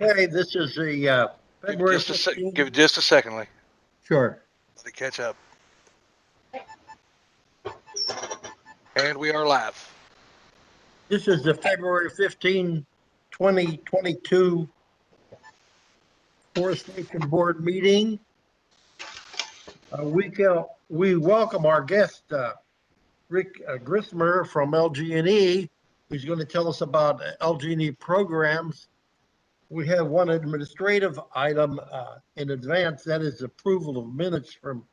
Okay, this is the February 15th. Give it just a second, Lee. Sure. Let it catch up. And we are live. This is the February 15, 2022 Forestation Board meeting. We welcome our guest, Rick Grismer from LG&E, who's going to tell us about LG&E programs. We have one administrative item in advance, that is approval of minutes from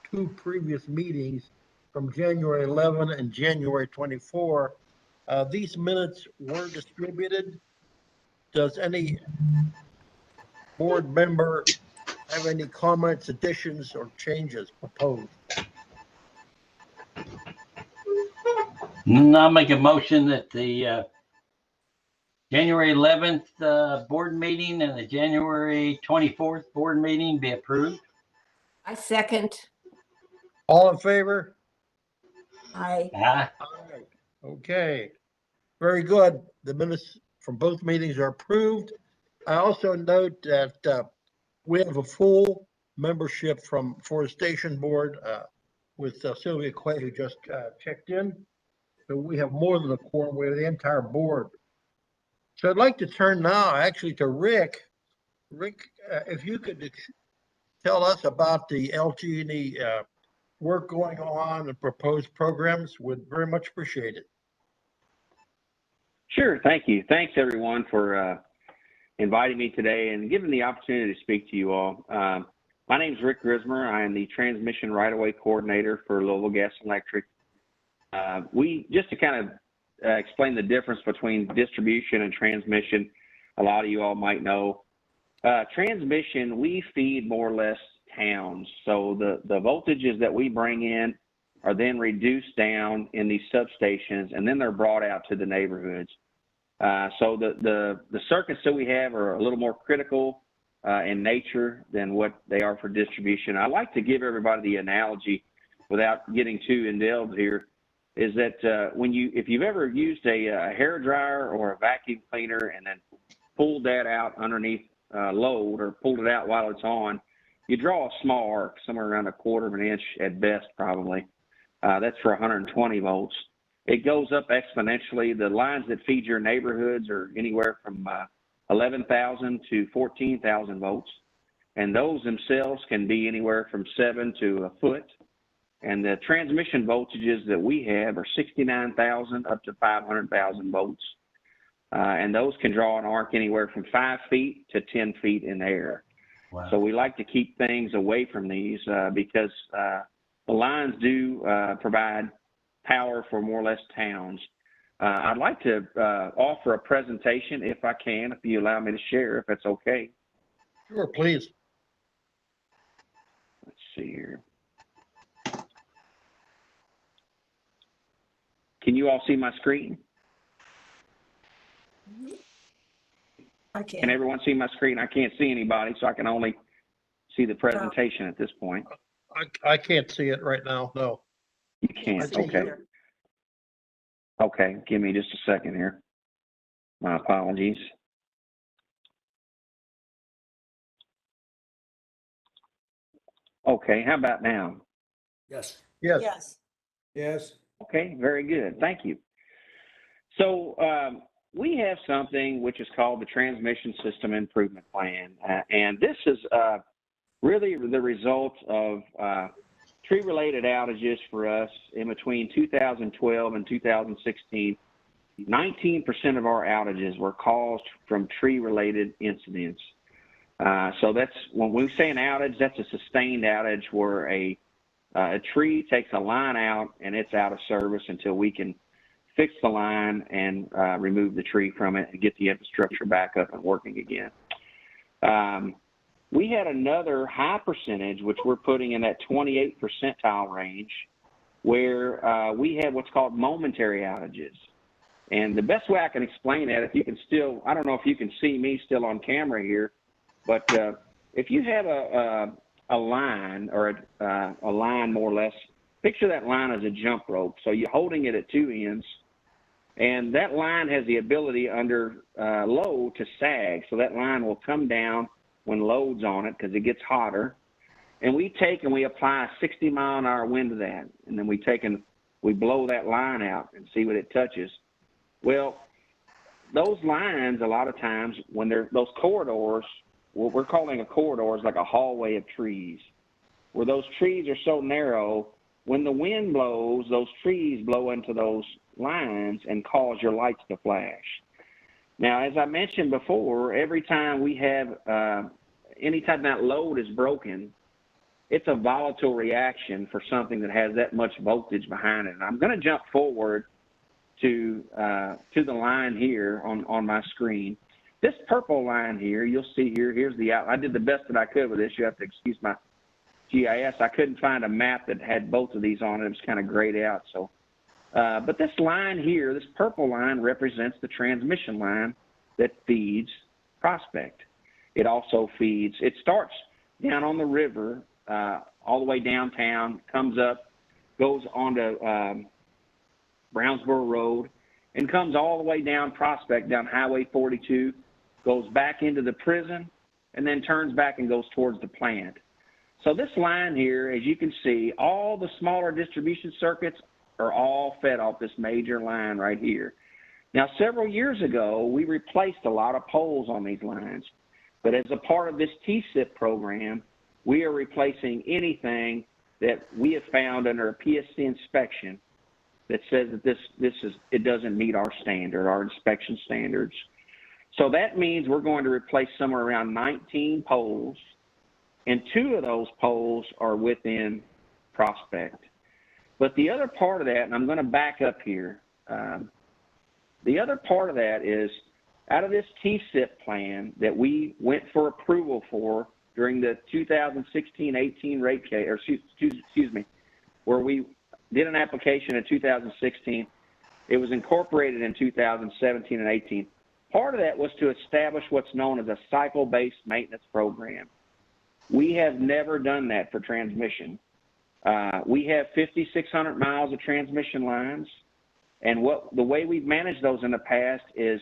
two previous meetings from January 11 and January 24. These minutes were distributed. Does any board member have any comments, additions, or changes proposed? I'll make a motion that the January 11th board meeting and the January 24th board meeting be approved. I second. All in favor? Aye. Aye. All right. Okay. Very good. The minutes from both meetings are approved. I also note that we have a full membership from Forestation Board with Sylvia Quay, who just checked in. So we have more than a quorum. We have the entire board. So I'd like to turn now actually to Rick. Rick, if you could tell us about the LG&E work going on and proposed programs, would very much appreciate it. Sure. Thank you. Thanks, everyone, for inviting me today and giving the opportunity to speak to you all. My name is Rick Grismer. I am the Transmission Right-of-Way Coordinator for Louisville Gas and Electric. Just to kind of explain the difference between distribution and transmission, a lot of you all might know. Transmission, we feed more or less towns. So the voltages that we bring in are then reduced down in these substations, and then they're brought out to the neighborhoods. So the circuits that we have are a little more critical in nature than what they are for distribution. I like to give everybody the analogy, without getting too indulged here, is that if you've ever used a hair dryer or a vacuum cleaner and then pulled that out underneath load or pulled it out while it's on, you draw a small arc, somewhere around 1/4 of an inch at best, probably. That's for 120 volts. It goes up exponentially. The lines that feed your neighborhoods are anywhere from 11,000 to 14,000 volts. And those themselves can be anywhere from 7 to a foot. And the transmission voltages that we have are 69,000 up to 500,000 volts. And those can draw an arc anywhere from 5 feet to 10 feet in the air. Wow. So we like to keep things away from these because the lines do provide power for more or less towns. I'd like to offer a presentation if I can, if you allow me to share, if that's okay. Sure, please. Let's see here. Can you all see my screen? I can. Can everyone see my screen? I can't see anybody, so I can only see the presentation at this point. I can't see it right now, no. You can't, okay. Okay, give me just a second here. My apologies. Okay, how about now? Yes. Yes. Yes. Yes. Okay, very good. Thank you. So we have something which is called the Transmission System Improvement Plan. And this is really the result of tree-related outages for us in between 2012 and 2016. 19% of our outages were caused from tree-related incidents. So that's, when we say an outage, that's a sustained outage where a tree takes a line out and it's out of service until we can fix the line and remove the tree from it and get the infrastructure back up and working again. We had another high percentage, which we're putting in that 28th percentile range, where we had what's called momentary outages. And the best way I can explain that, if you can still, I don't know if you can see me still on camera here, but if you have a line, or a line more or less, picture that line as a jump rope. So you're holding it at two ends, And that line has the ability under load to sag. So that line will come down when load's on it because it gets hotter. And we take and we apply a 60-mile-an-hour wind to that. And then we take and we blow that line out and see what it touches. Well, those lines, a lot of times, when they're those corridors, what we're calling a corridor is like a hallway of trees, where those trees are so narrow, when the wind blows, those trees blow into those lines and cause your lights to flash. Now, as I mentioned before, every time we have, anytime that load is broken, it's a volatile reaction for something that has that much voltage behind it. And I'm going to jump forward to the line here on my screen. This purple line here, you'll see here, here's the out. I did the best that I could with this. You have to excuse my GIS. I couldn't find a map that had both of these on it. It was kind of grayed out. So, but this line here, this purple line represents the transmission line that feeds Prospect. It also feeds, it starts down on the river, all the way downtown, comes up, goes onto Brownsboro Road, and comes all the way down Prospect, down Highway 42, goes back into the prison, and then turns back and goes towards the plant. So this line here, as you can see, all the smaller distribution circuits are all fed off this major line right here. Now, several years ago, we replaced a lot of poles on these lines, but as a part of this TSIP program, we are replacing anything that we have found under a PSC inspection that says that it doesn't meet our standard, our inspection standards. So that means we're going to replace somewhere around 19 poles, and 2 of those poles are within Prospect. But the other part of that, and I'm going to back up here, the other part of that is out of this TSIP plan that we went for approval for during the 2016-18 rate case, or excuse me, where we did an application in 2016. It was incorporated in 2017 and 18. Part of that was to establish what's known as a cycle-based maintenance program. We have never done that for transmission. We have 5,600 miles of transmission lines, and the way we've managed those in the past is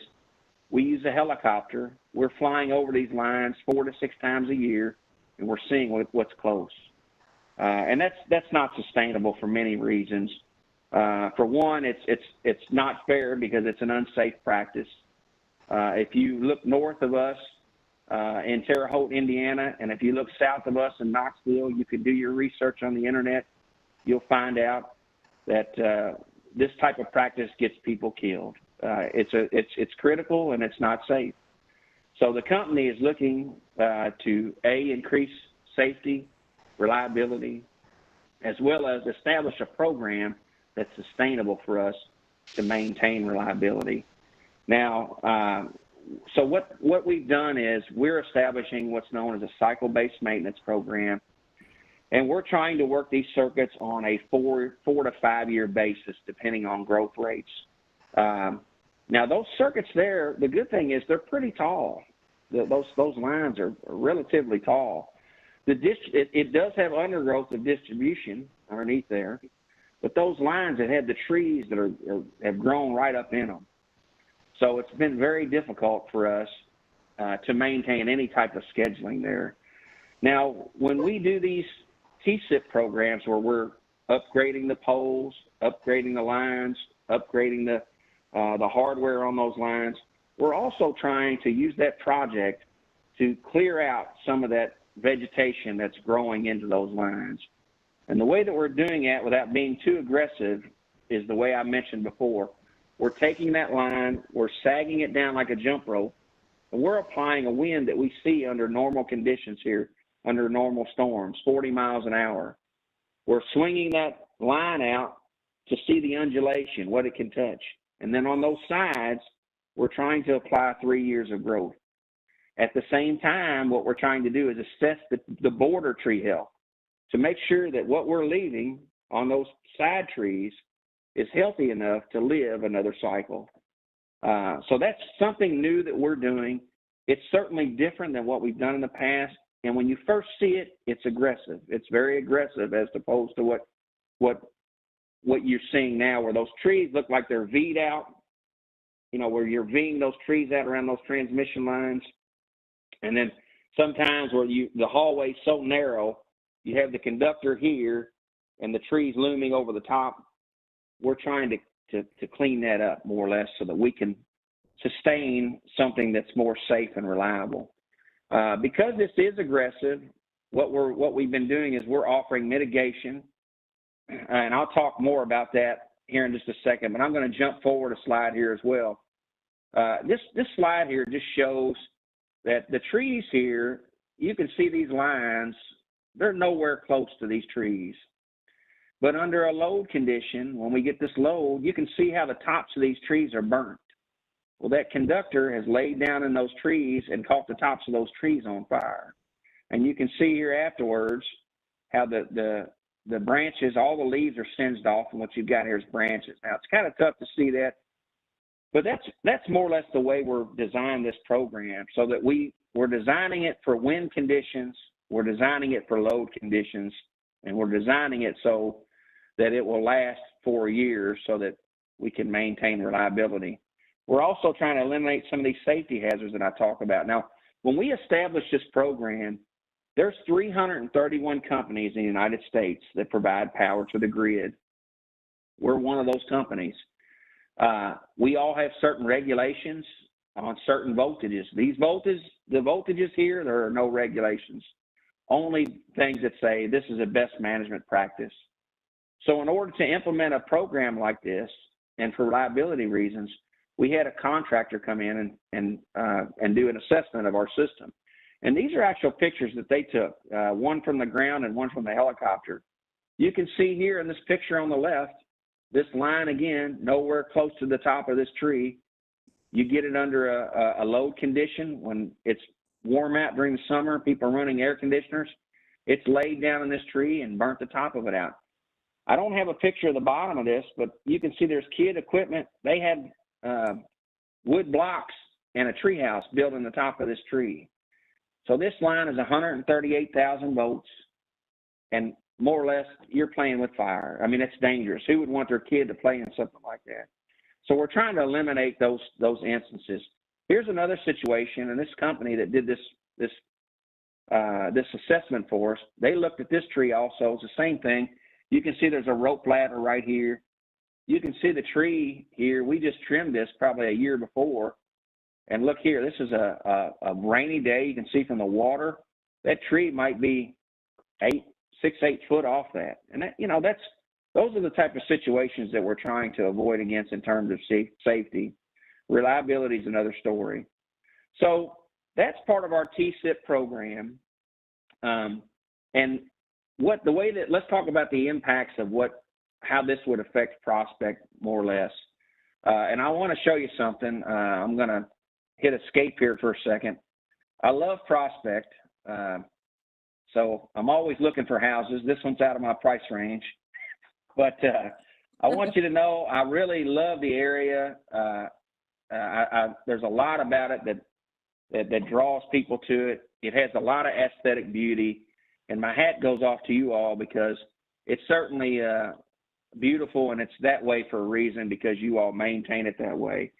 we use a helicopter. We're flying over these lines 4 to 6 times a year, and we're seeing what's close. And that's not sustainable for many reasons. For one, it's not fair because it's an unsafe practice. If you look north of us in Terre Haute, Indiana, and if you look south of us in Knoxville, you could do your research on the internet. You'll find out that this type of practice gets people killed. It's critical and it's not safe. So the company is looking to increase safety, reliability, as well as establish a program that's sustainable for us to maintain reliability. Now, so what we've done is we're establishing what's known as a cycle-based maintenance program, and we're trying to work these circuits on a 4 to 5 year basis, depending on growth rates. Now, those circuits there, the good thing is they're pretty tall. Those lines are relatively tall. It does have undergrowth of distribution underneath there, but those lines that have the trees that have grown right up in them. So it's been very difficult for us to maintain any type of scheduling there. Now, when we do these TSIP programs where we're upgrading the poles, upgrading the lines, upgrading the hardware on those lines, we're also trying to use that project to clear out some of that vegetation that's growing into those lines. And the way that we're doing it without being too aggressive is the way I mentioned before. We're taking that line, we're sagging it down like a jump rope, and we're applying a wind that we see under normal conditions here, under normal storms, 40 miles an hour. We're swinging that line out to see the undulation, what it can touch. And then on those sides, we're trying to apply 3 years of growth. At the same time, what we're trying to do is assess the border tree health to make sure that what we're leaving on those side trees is healthy enough to live another cycle. So that's something new that we're doing. It's certainly different than what we've done in the past. And when you first see it, it's aggressive. It's very aggressive as opposed to what you're seeing now, where those trees look like they're V'd out where you're Ving those trees out around those transmission lines. And then sometimes where the hallway's so narrow, you have the conductor here and the trees looming over the top. We're trying to clean that up more or less so that we can sustain something that's more safe and reliable. Because this is aggressive, what we've been doing is we're offering mitigation, and I'll talk more about that here in just a second, but I'm going to jump forward a slide here as well. This slide here just shows that the trees here, you can see these lines, they're nowhere close to these trees. But under a load condition, when we get this load, you can see how the tops of these trees are burnt. Well, that conductor has laid down in those trees and caught the tops of those trees on fire. And you can see here afterwards how the branches, all the leaves are singed off, and what you've got here is branches. Now, it's kind of tough to see that, but that's more or less the way we're designing this program, so that we're designing it for wind conditions, we're designing it for load conditions, and we're designing it so that it will last 4 years so that we can maintain reliability. We're also trying to eliminate some of these safety hazards that I talk about. Now, when we established this program, there's 331 companies in the United States that provide power to the grid. We're one of those companies. We all have certain regulations on certain voltages. The voltages here, there are no regulations. Only things that say this is a best management practice. So in order to implement a program like this, and for reliability reasons, we had a contractor come in and do an assessment of our system. And these are actual pictures that they took, one from the ground and one from the helicopter. You can see here in this picture on the left, this line again, nowhere close to the top of this tree. You get it under a load condition when it's warm out during the summer, people are running air conditioners. It's laid down in this tree and burnt the top of it out. I don't have a picture of the bottom of this, but you can see there's kid equipment. They had wood blocks and a tree house built in the top of this tree. So this line is 138,000 volts, and more or less you're playing with fire. I mean, it's dangerous. Who would want their kid to play in something like that? So we're trying to eliminate those instances. Here's another situation, and this company that did this assessment for us, they looked at this tree also. It's the same thing. You can see there's a rope ladder right here. You can see the tree here. We just trimmed this probably a year before. And look here, this is a rainy day. You can see from the water, that tree might be 6, 8 foot off that. And that, those are the type of situations that we're trying to avoid against in terms of safety. Reliability is another story. So that's part of our TSIP program. And let's talk about the impacts of how this would affect Prospect more or less. And I want to show you something. I'm going to hit escape here for a second. I love Prospect. So I'm always looking for houses. This one's out of my price range. But I want you to know I really love the area. There's a lot about it that draws people to it. It has a lot of aesthetic beauty. And my hat goes off to you all because it's certainly beautiful, and it's that way for a reason because you all maintain it that way.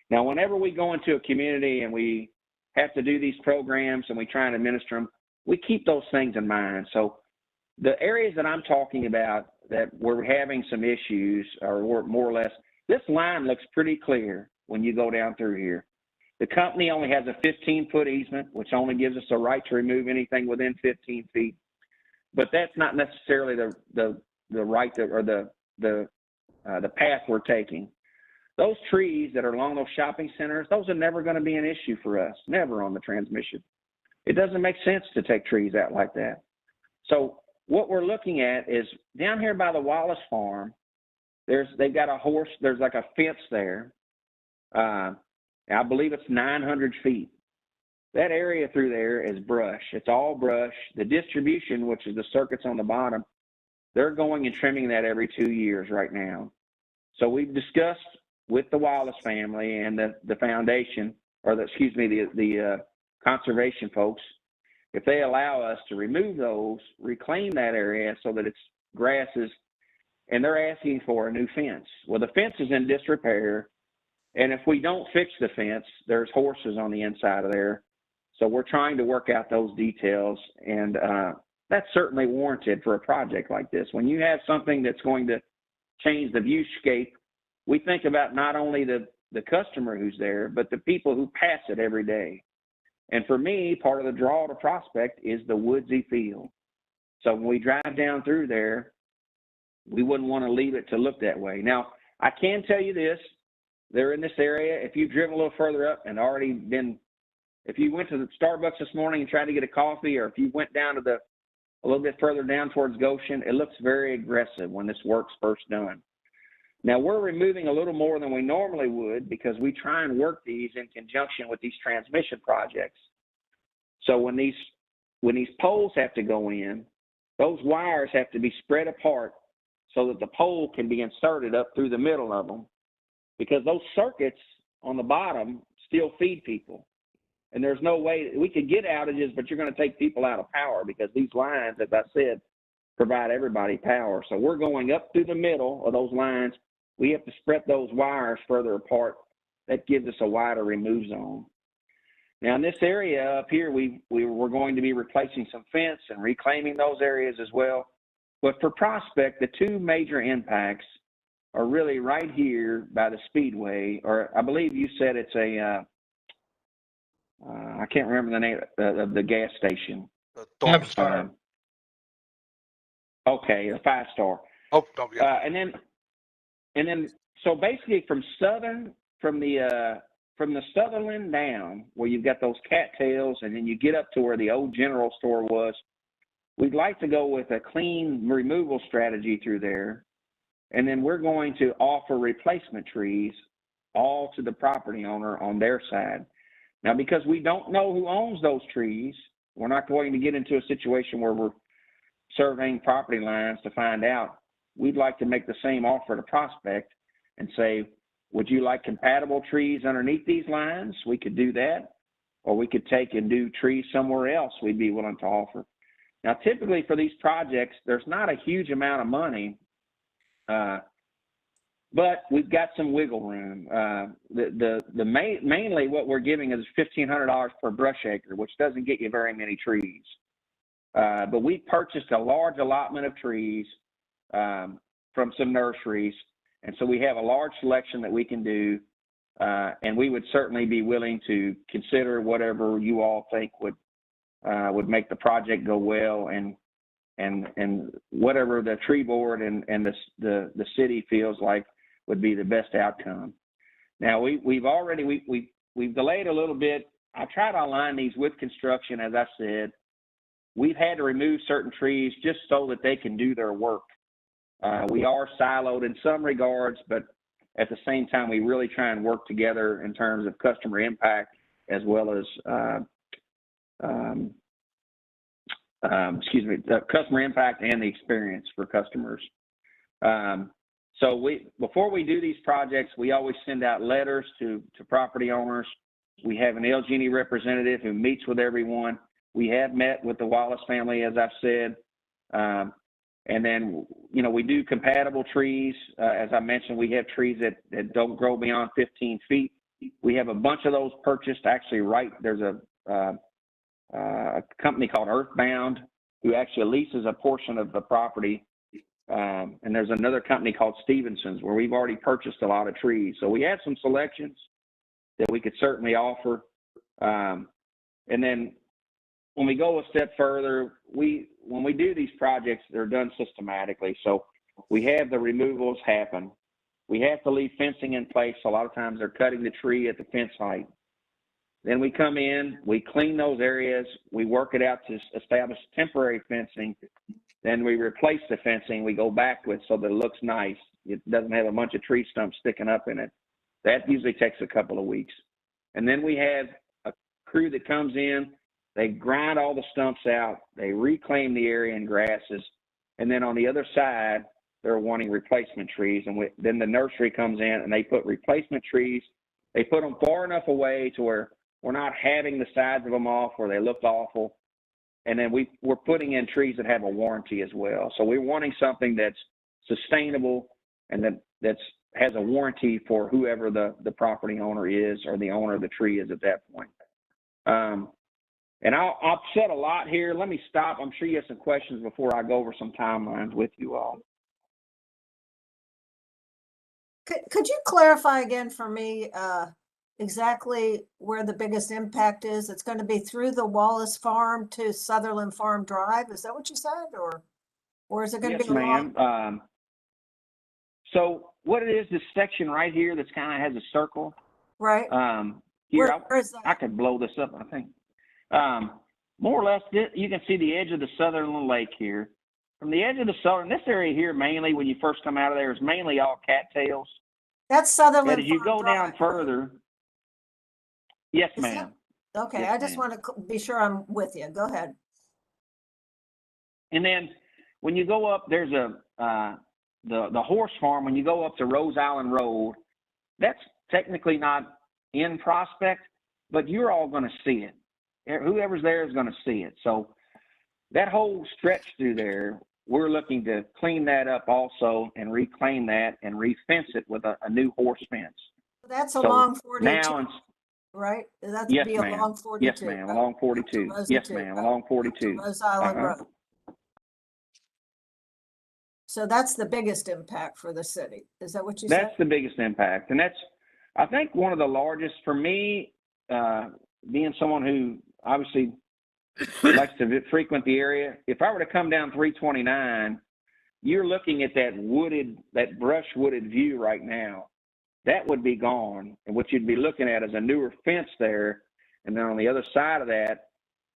Now, whenever we go into a community and we have to do these programs and we try and administer them, we keep those things in mind. So the areas that I'm talking about that we're having some issues are more or less, this line looks pretty clear when you go down through here. The company only has a 15-foot easement, which only gives us a right to remove anything within 15 feet. But that's not necessarily the right or the path we're taking. Those trees that are along those shopping centers, those are never going to be an issue for us, never on the transmission. It doesn't make sense to take trees out like that. So what we're looking at is down here by the Wallace farm, they've got there's like a fence there. I believe it's 900 feet. That area through there is brush. It's all brush. The distribution, which is the circuits on the bottom, they're going and trimming that every 2 years right now. So we've discussed with the Wallace family and the foundation, or the conservation folks, if they allow us to remove those, reclaim that area so that it's grasses, and they're asking for a new fence. Well, the fence is in disrepair. And if we don't fix the fence, there's horses on the inside of there. So we're trying to work out those details, and that's certainly warranted for a project like this. When you have something that's going to change the viewscape, we think about not only the customer who's there, but the people who pass it every day. And for me, part of the draw to Prospect is the woodsy feel. So when we drive down through there, we wouldn't want to leave it to look that way. Now, I can tell you this, they're in this area. If you've driven a little further up and already been, if you went to the Starbucks this morning and tried to get a coffee, or if you went down to a little bit further down towards Goshen, it looks very aggressive when this work's first done. Now, we're removing a little more than we normally would because we try and work these in conjunction with these transmission projects. So when these poles have to go in, those wires have to be spread apart so that the pole can be inserted up through the middle of them, because those circuits on the bottom still feed people. And there's no way, we could get outages, but you're going to take people out of power because these lines, as I said, provide everybody power. So we're going up through the middle of those lines. We have to spread those wires further apart. That gives us a wider remove zone. Now in this area up here, we're going to be replacing some fence and reclaiming those areas as well. But for Prospect, the two major impacts are really right here by the Speedway, or I believe you said it's a, I can't remember the name of the gas station. The Thornton Star. Okay, a 5-star. Oh, yeah. And then, so basically from the Sutherland down, where you've got those cattails, and then you get up to where the old general store was, we'd like to go with a clean removal strategy through there. And then we're going to offer replacement trees all to the property owner on their side. Now, because we don't know who owns those trees, we're not going to get into a situation where we're surveying property lines to find out. We'd like to make the same offer to Prospect and say, would you like compatible trees underneath these lines? We could do that. Or we could take and do trees somewhere else we'd be willing to offer. Now, typically for these projects, there's not a huge amount of money, but we've got some wiggle room. Mainly what we're giving is $1,500 per brush acre, which doesn't get you very many trees. But we purchased a large allotment of trees from some nurseries, and so we have a large selection that we can do, and we would certainly be willing to consider whatever you all think would make the project go well, and whatever the tree board and the city feels like would be the best outcome. Now we've delayed a little bit. I try to align these with construction, as I said. We've had to remove certain trees just so that they can do their work. We are siloed in some regards, but at the same time, we really try and work together in terms of customer impact as well as the customer impact and the experience for customers. So before we do these projects, we always send out letters to property owners. We have an LG&E representative who meets with everyone. We have met with the Wallace family, as I've said. And then, we do compatible trees. As I mentioned, we have trees that don't grow beyond 15 feet. We have a bunch of those purchased. Actually, there's a company called Earthbound who actually leases a portion of the property. And there's another company called Stevenson's where we've already purchased a lot of trees. So we have some selections that we could certainly offer. And then when we go a step further, when we do these projects, they're done systematically. So we have the removals happen. We have to leave fencing in place. A lot of times they're cutting the tree at the fence height. Then we come in, we clean those areas, we work it out to establish temporary fencing. Then we replace the fencing, we go back with so that it looks nice. It doesn't have a bunch of tree stumps sticking up in it. That usually takes a couple of weeks. And then we have a crew that comes in, they grind all the stumps out, they reclaim the area and grasses, and then on the other side, they're wanting replacement trees. And then the nursery comes in and they put replacement trees. They put them far enough away to where we're not having the sides of them off where they look awful. And then we're putting in trees that have a warranty as well. So we're wanting something that's sustainable and that's has a warranty for whoever the property owner is or the owner of the tree is at that point. And I've said a lot here. Let me stop. I'm sure you have some questions before I go over some timelines with you all. Could you clarify again for me exactly where the biggest impact is? It's going to be through the Wallace Farm to Sutherland Farm Drive. Is that what you said, or is it going to Yes, be along? ma'am. So what it is, this section right here that's kind of has a circle. Right. Here, Where is that? I could blow this up, I think. More or less, you can see the edge of the Sutherland Lake here. From the edge of the Southern, this area here mainly, when you first come out of there, is mainly all cattails. That's Sutherland. And as you Farm go Drive, down right? further, yes, Is that- ma'am. Okay, Yes, I just ma'am. want to be sure I'm with you. Go ahead. And then when you go up, there's the horse farm. When you go up to Rose Island Road, that's technically not in Prospect, but you're all going to see it. Whoever's there is going to see it. So that whole stretch through there, we're looking to clean that up also and reclaim that and refence it with a new horse fence. That's So along 42, now, right? That's yes, be ma'am. along 42. Yes, ma'am. Along 42. Yes, ma'am. Along 42. Rose Island Uh-huh. Road. So that's the biggest impact for the city. Is that what you That's said? the biggest impact. And that's, I think, one of the largest for me, being someone who obviously likes to frequent the area. If I were to come down 329, you're looking at that brush wooded view right now. That would be gone. And what you'd be looking at is a newer fence there. And then on the other side of that,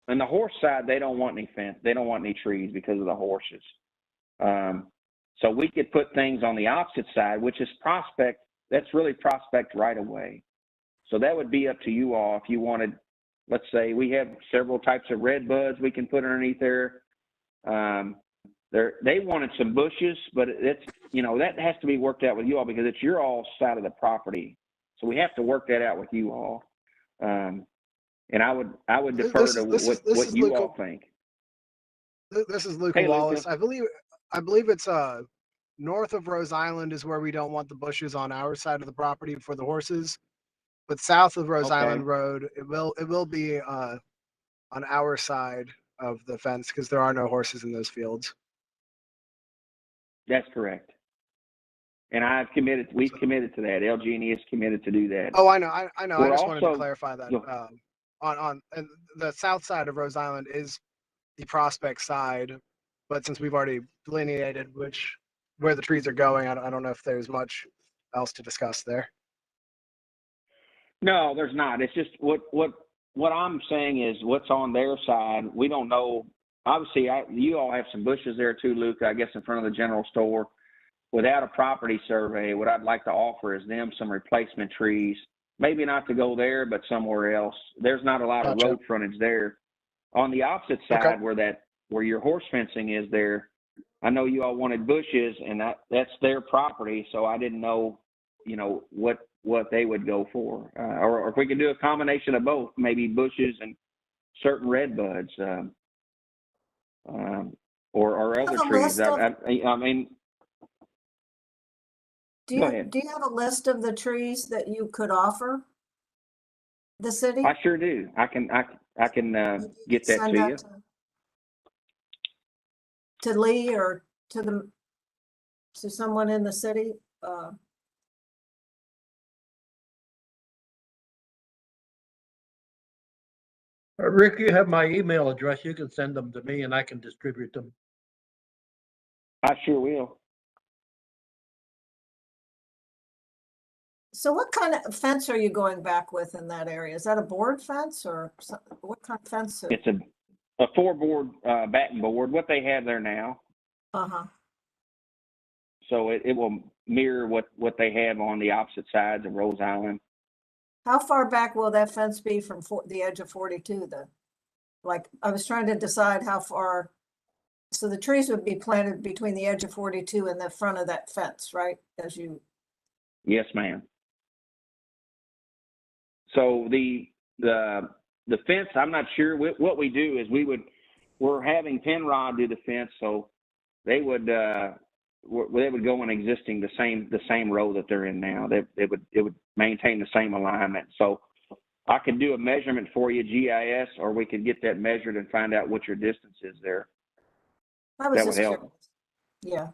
on the horse side, they don't want any fence. They don't want any trees because of the horses. So we could put things on the opposite side, which is Prospect. That's really Prospect right away. So that would be up to you all if you wanted. Let's say we have several types of red buds we can put underneath there. They wanted some bushes, but it's, that has to be worked out with you all because it's your all side of the property. So we have to work that out with you all. And I would defer to what you all think. This is Luca Hey, Wallace. Luca. I believe it's north of Rose Island is where we don't want the bushes on our side of the property for the horses. But south of Rose Okay. Island Road, it will be on our side of the fence because there are no horses in those fields. That's correct. And we've committed to that. LG&E is committed to do that. Oh, I know. I know. I We're just wanted to also- clarify that. Go- On and the south side of Rose Island is the Prospect side, but since we've already delineated where the trees are going, I don't know if there's much else to discuss there. No, there's not. It's just what I'm saying is what's on their side. We don't know. Obviously, you all have some bushes there too, Luke, I guess in front of the general store. Without a property survey, what I'd like to offer is them some replacement trees. Maybe not to go there, but somewhere else. There's not a lot of Gotcha. road frontage there. On the opposite side, where your horse fencing is there, I know you all wanted bushes, and that's their property. So I didn't know, what they would go for, or if we could do a combination of both, maybe bushes and certain red buds, or other Have a trees. list of- I mean, Do Go you, ahead. do you have a list of the trees that you could offer the city? I sure do. I can get that Send to you. To Lee or to someone in the city? Rick, you have my email address. You can send them to me and I can distribute them. I sure will. So what kind of fence are you going back with in that area? Is that a board fence or what kind of fence? It's a 4-board batten board, what they have there now. Uh-huh. So it will mirror what they have on the opposite sides of Rose Island. How far back will that fence be from the edge of 42 then? Like, I was trying to decide how far. So the trees would be planted between the edge of 42 and the front of that fence, right? Yes, ma'am. So the fence, I'm not sure. What we do is we're having Penrod do the fence, so they would they would go in existing the same row that they're in now. It would maintain the same alignment. So I could do a measurement for you, GIS, or we could get that measured and find out what your distance is there. I was That would just help. curious. Yeah.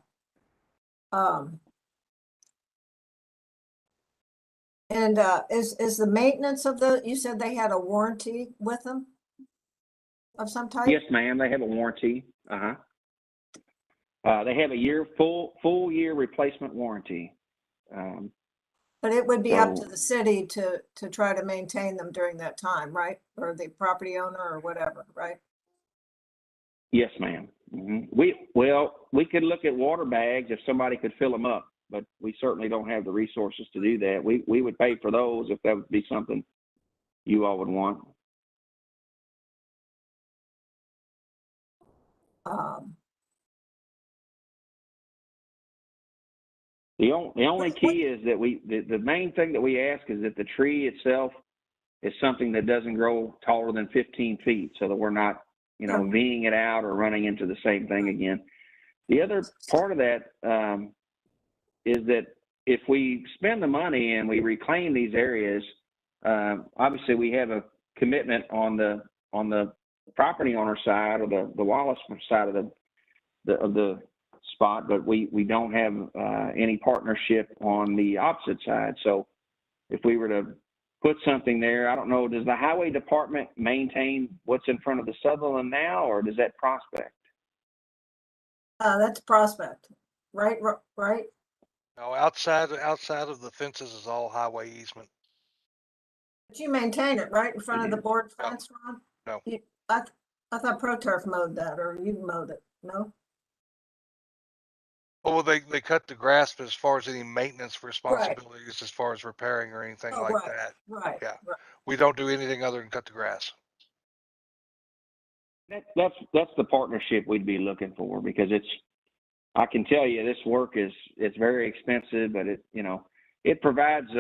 And is the maintenance of you said they had a warranty with them of some type? Yes, ma'am. They have a warranty. They have a full year replacement warranty. But it would be up to So- the city to try to maintain them during that time, right? Or the property owner or whatever, right? Yes, ma'am. We could look at water bags if somebody could fill them up, but we certainly don't have the resources to do that. We would pay for those if that would be something you all would want. The only key is that the main thing that we ask is that the tree itself is something that doesn't grow taller than 15 feet, so that we're not, V'ing it out or running into the same thing again. The other part of that is that if we spend the money and we reclaim these areas, obviously we have a commitment on the property owner side or the Wallace side of the spot, but we don't have any partnership on the opposite side. So if we were to put something there, I don't know, does the highway department maintain what's in front of the Sutherland now, or does that Prospect? That's Prospect, right? Right? No, outside of the fences is all highway easement. But you maintain it right in front of the board No. fence, Ron? No. I thought ProTurf mowed that, or you mowed it, no? Well, they cut the grass, but as far as any maintenance responsibilities, as far as repairing or anything Oh, like right, that, right, yeah. right. We don't do anything other than cut the grass. That's the partnership we'd be looking for, because I can tell you this work it's very expensive, but it provides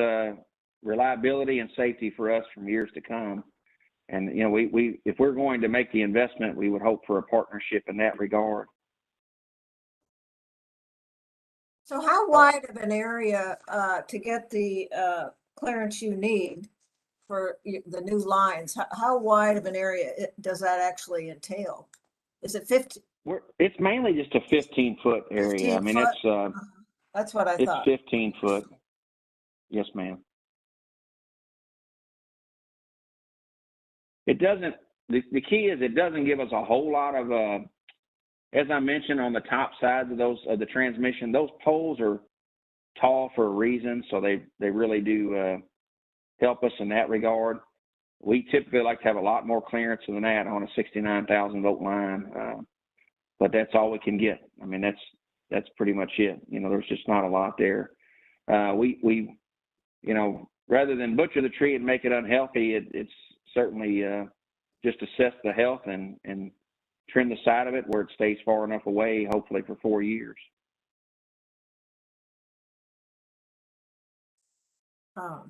reliability and safety for us from years to come. And we if we're going to make the investment, we would hope for a partnership in that regard. So how wide of an area to get the clearance you need for the new lines? How wide of an area does that actually entail? Is it 50? It's mainly just a 15-foot area. 15 I mean, foot? That's what I it's thought. 15 foot. Yes, ma'am. It doesn't. The key is it doesn't give us a whole lot of. As I mentioned, on the top sides of the transmission, those poles are tall for a reason, so they really do help us in that regard. We typically like to have a lot more clearance than that on a 69,000 volt line, but that's all we can get. I mean, that's pretty much it. There's just not a lot there. We rather than butcher the tree and make it unhealthy, it's certainly just assess the health and trim the side of it where it stays far enough away, hopefully for 4 years. I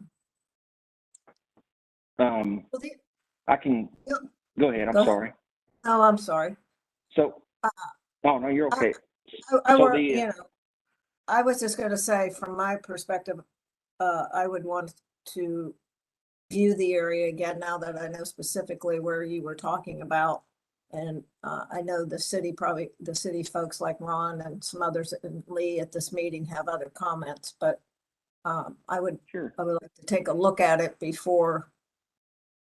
can go ahead. I'm sorry. Oh, I'm sorry. So, oh no, you're okay. I was just going to say, from my perspective, I would want to view the area again now that I know specifically where you were talking about. And I know the city folks like Ron and some others and Lee at this meeting have other comments, but I would like to take a look at it before,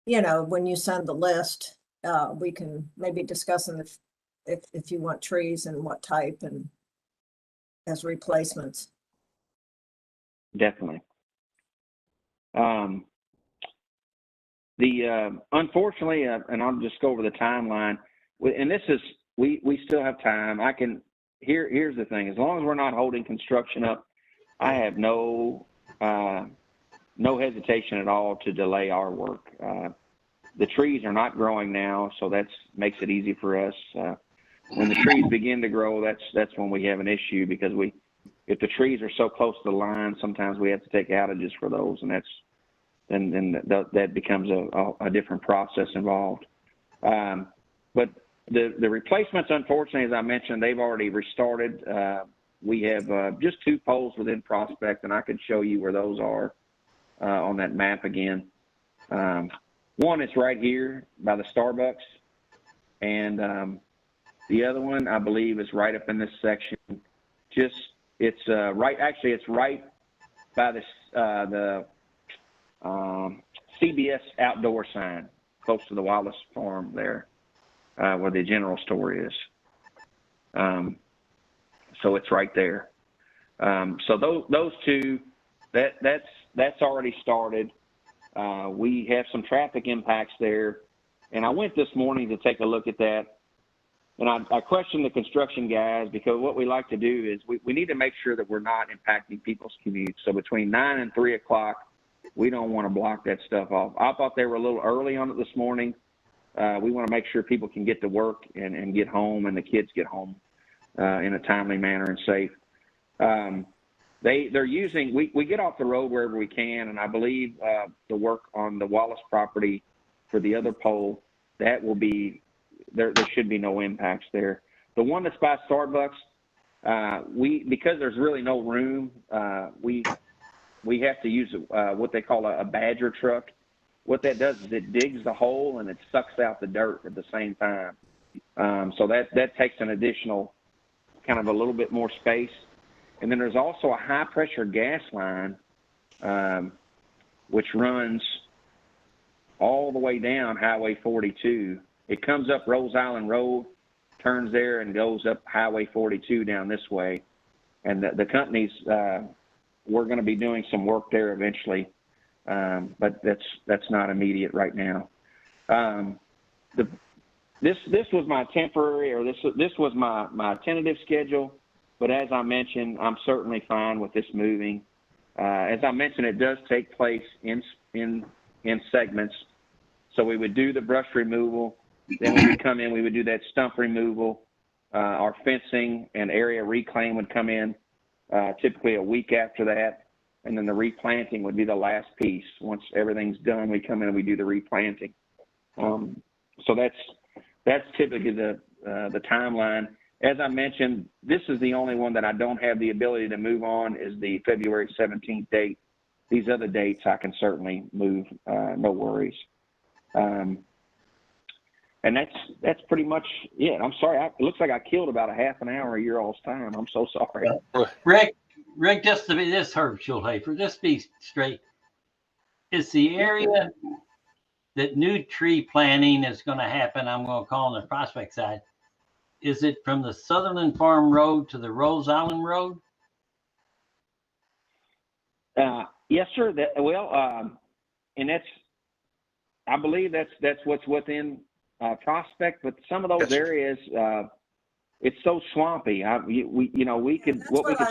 when you send the list, we can maybe discuss if you want trees and what type and as replacements. Definitely. Unfortunately, and I'll just go over the timeline. And this is we still have time. Here's the thing: as long as we're not holding construction up, I have no hesitation at all to delay our work. The trees are not growing now, so that makes it easy for us. When the trees begin to grow, that's when we have an issue, because if the trees are so close to the line, sometimes we have to take outages for those, and that becomes a different process involved. But the replacements, unfortunately, as I mentioned, they've already restarted. we have just 2 poles within Prospect, and I could show you where those are on that map again. One is right here by the Starbucks, and the other one, I believe, is right up in this section. It's right by the CBS outdoor sign, close to the Wallace Farm there, where the general store is. So it's right there. So those 2, that's already started. We have some traffic impacts there, and I went this morning to take a look at that. And I questioned the construction guys, because what we like to do is we need to make sure that we're not impacting people's commutes. So between 9 and 3 o'clock, we don't want to block that stuff off. I thought they were a little early on it this morning. We want to make sure people can get to work and get home, and the kids get home in a timely manner and safe. They're using, we get off the road wherever we can, and I believe the work on the Wallace property for the other pole, that will be, there should be no impacts there. The one that's by Starbucks, because there's really no room, we have to use what they call a badger truck. What that does is it digs the hole and it sucks out the dirt at the same time. So that takes an additional kind of a little bit more space. And then there's also a high pressure gas line, which runs all the way down Highway 42. It comes up Rose Island Road, turns there, and goes up Highway 42 down this way. And the companies, we're going to be doing some work there eventually, but that's not immediate right now. This was my temporary, or this was my tentative schedule. But as I mentioned, I'm certainly fine with this moving. As I mentioned, it does take place in segments. So we would do the brush removal. Then when we come in, we would do that stump removal. Our fencing and area reclaim would come in typically a week after that. And then the replanting would be the last piece. Once everything's done, we come in and we do the replanting. So that's typically the timeline. As I mentioned, this is the only one that I don't have the ability to move on, is the February 17th date. These other dates I can certainly move, no worries. And that's pretty much it. I'm sorry. It looks like I killed about a half an hour of your all's time. I'm so sorry. Rick, just to be this Herb Schulhafer, just be straight. Is the area that new tree planting is going to happen, I'm going to call on the Prospect side, is it from the Sutherland Farm Road to the Rose Island Road? Yes, sir. And I believe that's what's within Prospect, but some of those areas, it's so swampy. We could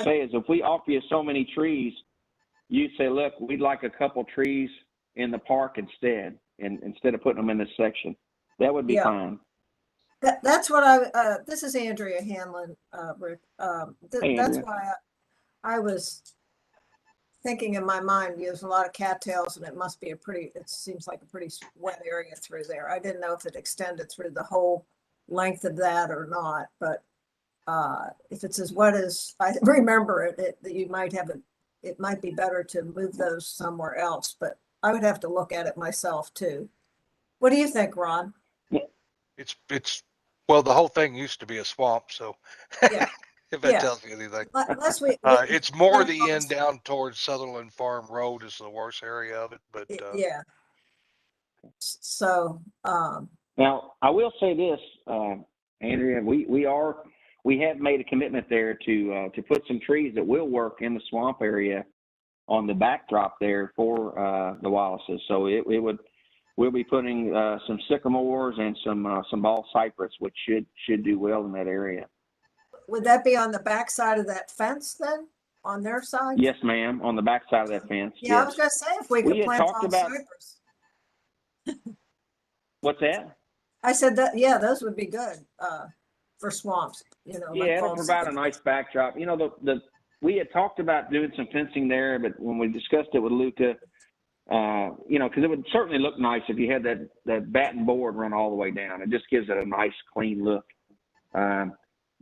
say is, if we offer you so many trees, you say, look, we'd like a couple trees in the park instead of putting them in this section. That would be fine. That's what this is Andrea Hanlon, Rick. That's why I was thinking in my mind, there's a lot of cattails, and it seems like a pretty wet area through there. I didn't know if it extended through the whole length of that or not, but if it's as wet as I remember it might be better to move those somewhere else, but I would have to look at it myself too. What do you think, Ron? Well, the whole thing used to be a swamp, so Yeah. if that tells you anything. It's more the end down towards Sutherland Farm Road is the worst area of it, but yeah. So now I will say this, Andrea, we have made a commitment there to put some trees that will work in the swamp area on the backdrop there for the Wallaces. So we'll be putting some sycamores and some ball cypress, which should do well in that area. Would that be on the back side of that fence then, on their side? Yes, ma'am, on the back side of that fence. Yeah, yes. I was going to say, if we could plant all cypress. What's that? I said that, yeah, those would be good for swamps. Yeah, it'll provide a nice backdrop. We had talked about doing some fencing there, but when we discussed it with Luca, because it would certainly look nice if you had that batten board run all the way down. It just gives it a nice, clean look.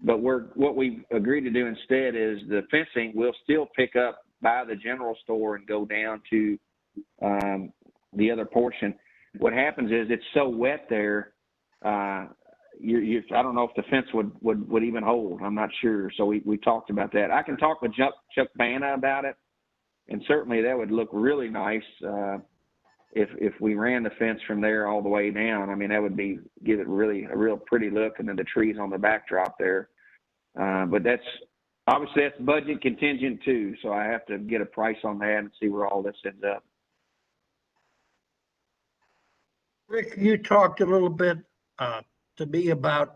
what we agreed to do instead is the fencing will still pick up by the general store and go down to the other portion. What happens is it's so wet there. I don't know if the fence would even hold. I'm not sure. So we talked about that. I can talk with Chuck Banna about it, and certainly that would look really nice if we ran the fence from there all the way down. I mean, that would give it really a real pretty look, and then the trees on the backdrop there. But that's budget contingent too. So I have to get a price on that and see where all this ends up. Rick, you talked a little bit to me about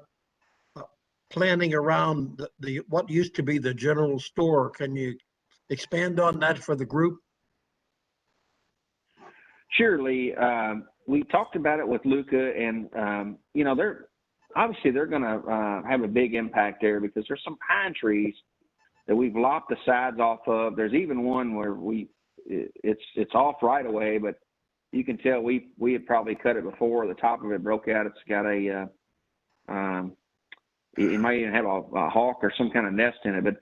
planning around the what used to be the general store. Can you expand on that for the group? Surely. We talked about it with Luca, and they're going to have a big impact there because there's some pine trees that we've lopped the sides off of. There's even one where it's off right away, but you can tell we had probably cut it before. The top of it broke out. It's got it might even have a hawk or some kind of nest in it. But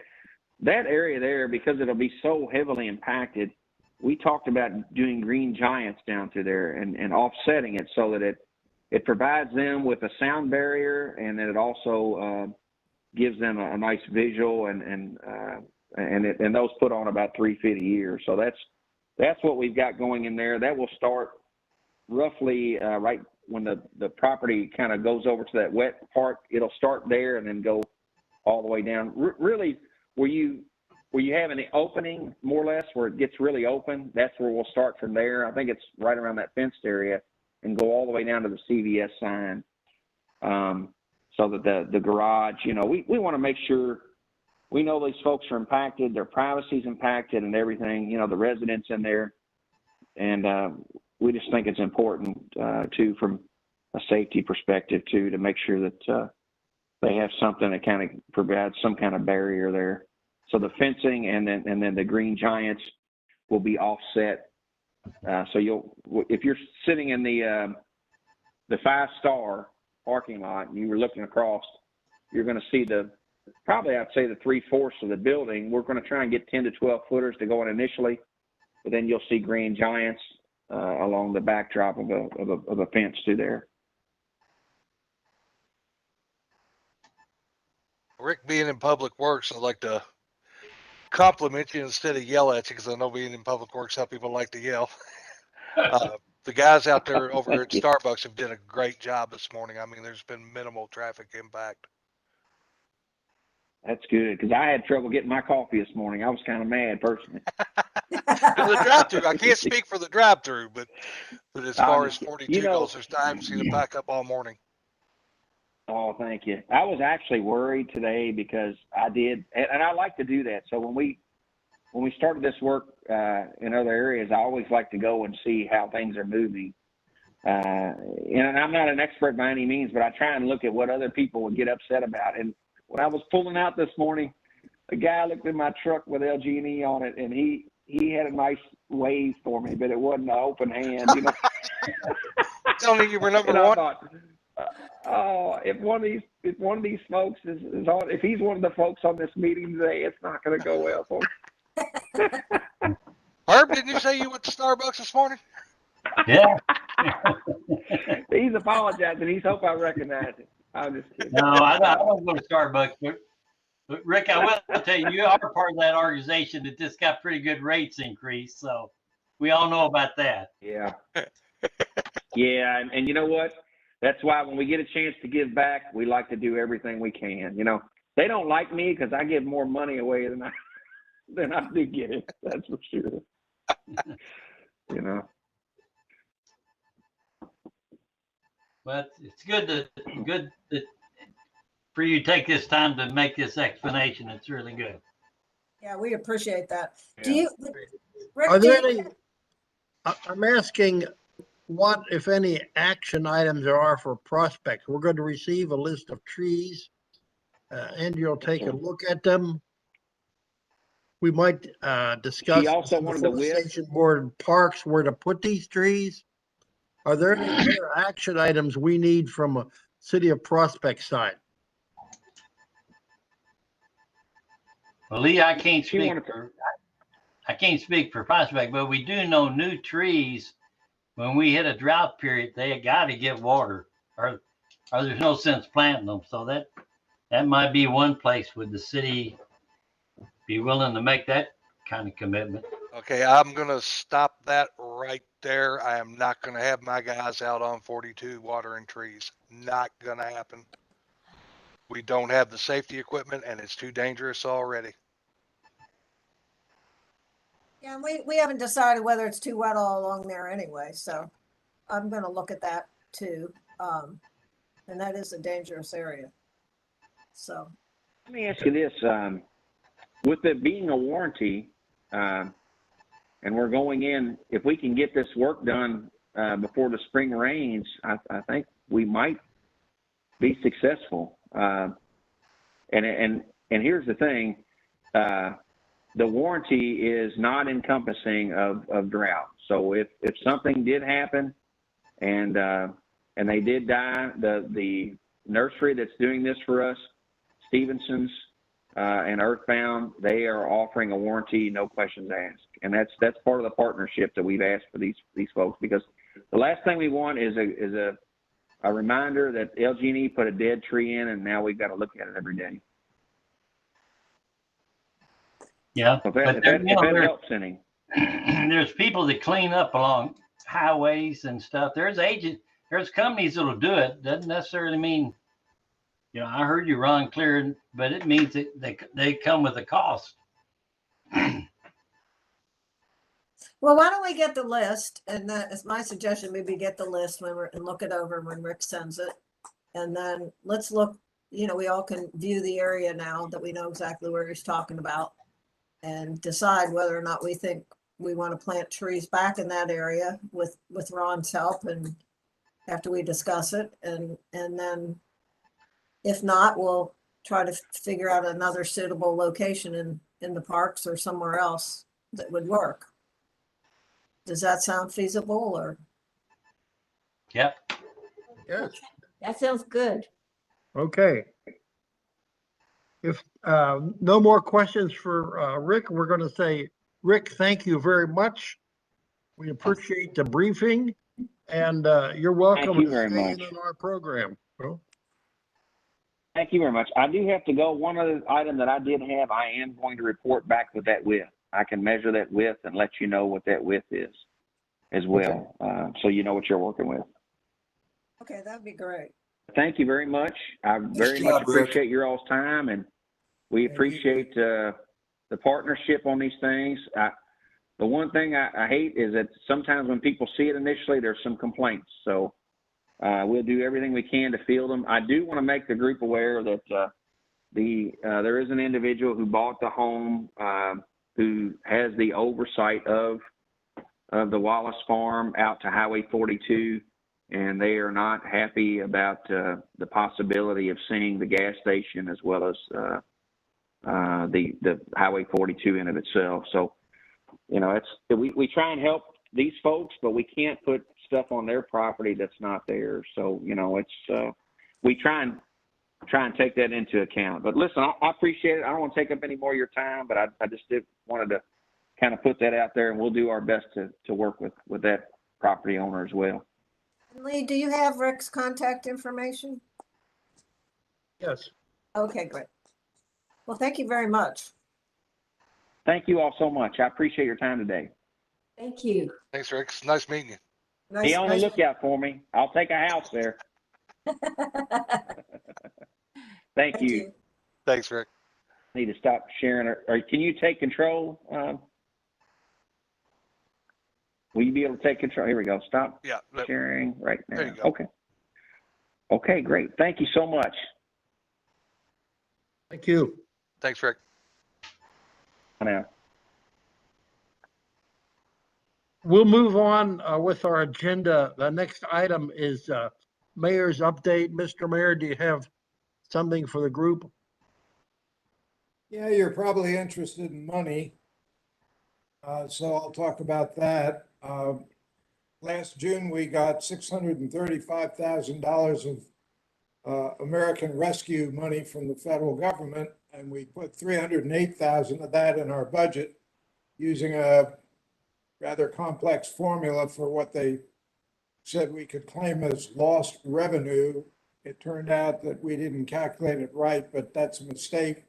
that area there, because it'll be so heavily impacted, we talked about doing green giants down through there and offsetting it so that it provides them with a sound barrier, and then it also gives them a nice visual, and those put on about 3 feet a year. So that's what we've got going in there. That will start roughly right when the property kind of goes over to that wet part. It'll start there and then go all the way down. Really, where you have an opening, more or less, where it gets really open, that's where we'll start from there. I think it's right around that fenced area and go all the way down to the CVS sign. So that the garage, we want to make sure we know these folks are impacted, their privacy's impacted and everything, the residents in there. And we just think it's important, too, from a safety perspective, too, to make sure that they have something that kind of provides some kind of barrier there. So the fencing and then the green giants will be offset. So if you're sitting in the 5-star parking lot and you were looking across, you're going to see probably I'd say the 3/4 of the building. We're going to try and get 10 to 12 footers to go in initially, but then you'll see green giants along the backdrop of a fence through there. Rick, being in public works, I'd like to compliment you instead of yell at you, because I know being in public works, how people like to yell. The guys out there over at Starbucks have done a great job this morning. I mean, there's been minimal traffic impact. That's good, because I had trouble getting my coffee this morning. I was kind of mad personally. The drive-through, I can't speak for the drive-through, but as far as 42 goes, I haven't seen it back up all morning. Oh, thank you. I was actually worried today because I did, and I like to do that. So when we started this work in other areas, I always like to go and see how things are moving. And I'm not an expert by any means, but I try and look at what other people would get upset about. And when I was pulling out this morning, a guy looked at my truck with LG&E on it, and he had a nice wave for me, but it wasn't an open hand, Tell me you were number and one. I thought, if one of these folks is on, if he's one of the folks on this meeting today, it's not going to go well for him. Herb, didn't you say you went to Starbucks this morning? Yeah. He's apologizing. He's hope I recognize him. I'm just kidding. No, I don't go to Starbucks, but Rick, I will tell you, you are part of that organization that just got pretty good rates increase. So we all know about that. Yeah. Yeah. And you know what? That's why when we get a chance to give back, we like to do everything we can. They don't like me because I give more money away than I do get it. That's for sure. But it's good that for you to take this time to make this explanation. It's really good. Yeah, we appreciate that. Yeah. Do you, Rick, Are there any, I'm asking what, if any, action items there are for prospects? We're going to receive a list of trees, and you'll take a look at them. We might discuss She also the wanted the width. Forestation Board and Parks where to put these trees. Are there any other action items we need from a City of Prospect side? Well, Lee, I can't She speak wanted to- for I can't speak for Prospect, but we do know new trees. When we hit a drought period, they got to get water, or there's no sense planting them. So that might be one place would the city be willing to make that kind of commitment. Okay, I'm gonna stop that right there. I am not gonna have my guys out on 42 watering trees. Not gonna happen. We don't have the safety equipment and it's too dangerous already. Yeah, we haven't decided whether it's too wet all along there anyway, so I'm gonna look at that too. And that is a dangerous area. So, Let me ask you this, with it being a warranty, and we're going in, if we can get this work done before the spring rains, I think we might be successful. And here's the thing, the warranty is not encompassing of drought. So if something did happen and they did die, the nursery that's doing this for us, Stevenson's and Earthbound, they are offering a warranty, no questions asked. And that's part of the partnership that we've asked for these folks, because the last thing we want is a reminder that LG&E put a dead tree in and now we've got to look at it every day. Yeah, So if that helps any. There's people that clean up along highways and stuff. There's companies that'll do it. Doesn't necessarily mean, I heard you, Ron, clear, but it means that they come with a cost. well, why don't we get the list? And that is my suggestion, maybe get the list and look it over when Rick sends it. And then let's look, we all can view the area now that we know exactly where he's talking about and decide whether or not we think we want to plant trees back in that area with Ron's help, and after we discuss it, and then if not, we'll try to figure out another suitable location in the parks or somewhere else that would work. Does that sound feasible? Or Yep. Yes, That sounds good. okay. If no more questions for Rick, we're going to say, Rick, thank you very much. We appreciate the briefing, and you're welcome you to very stay much. in our program. Well, Thank you very much. I do have to go. One other item that I did have, I am going to report back with that width. I can measure that width and let you know what that width is as well. So you know what you're working with. okay, that'd be great. Thank you very much. I very much appreciate your all's time, and we appreciate the partnership on these things. The one thing I hate is that sometimes when people see it initially, there's some complaints. So we'll do everything we can to field them. I do want to make the group aware that there is an individual who bought the home who has the oversight of the Wallace Farm out to Highway 42, and they are not happy about the possibility of seeing the gas station as well as the Highway 42 in of itself. So, we try and help these folks, but we can't put stuff on their property that's not theirs. So, we try and take that into account. But listen, I appreciate it. I don't want to take up any more of your time, but I just wanted to kind of put that out there, and we'll do our best to work with that property owner as well. Lee, do you have Rick's contact information? yes. Okay, great. Well, thank you very much. Thank you all so much. I appreciate your time today. Thank you. Thanks, Rick. It's nice meeting you. Be on the lookout for me. I'll take a house there. Thank you. Thanks, Rick. Need to stop sharing. Or can you take control? Will you be able to take control? Here we go. Stop Yeah. sharing right now. There you go. Okay. Okay, great. Thank you so much. Thank you. Thanks, Rick. Bye now. We'll move on with our agenda. The next item is mayor's update. Mr. Mayor, do you have something for the group? Yeah, you're probably interested in money. So I'll talk about that. Last June, we got $635,000 of American Rescue money from the federal government, and we put 308,000 of that in our budget using a rather complex formula for what they said we could claim as lost revenue. It turned out that we didn't calculate it right, but that's a mistake.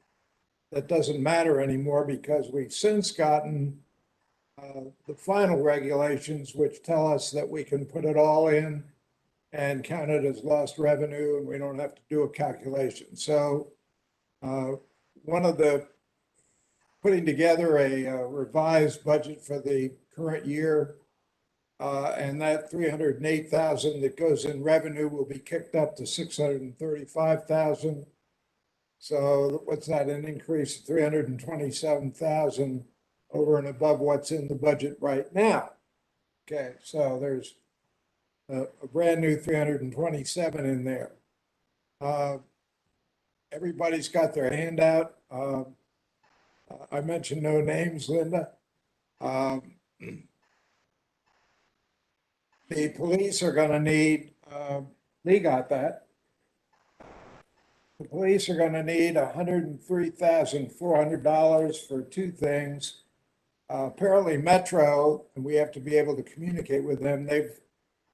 That doesn't matter anymore because we've since gotten the final regulations, which tell us that we can put it all in and count it as lost revenue, and we don't have to do a calculation. So one of the putting together a revised budget for the current year, and that 308,000 that goes in revenue will be kicked up to 635,000. So what's that? An increase of 327,000 over and above what's in the budget right now. Okay, so there's a brand new 327 in there. Everybody's got their handout. I mentioned no names, Linda. The police are going to need, Lee got that. The police are going to need $103,400 for two things. Apparently Metro, and we have to be able to communicate with them, they've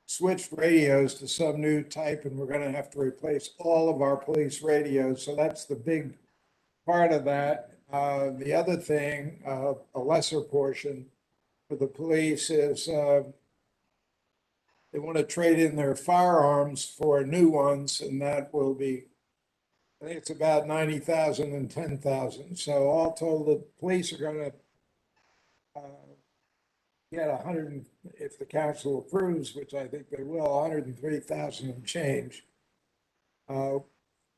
switched radios to some new type, and we're going to have to replace all of our police radios. So that's the big part of that. The other thing, a lesser portion for the police is they want to trade in their firearms for new ones, and that will be, I think it's about 90,000 and 10,000. So all told, the police are going to get 100, if the council approves, which I think they will, 103,000 and change. Do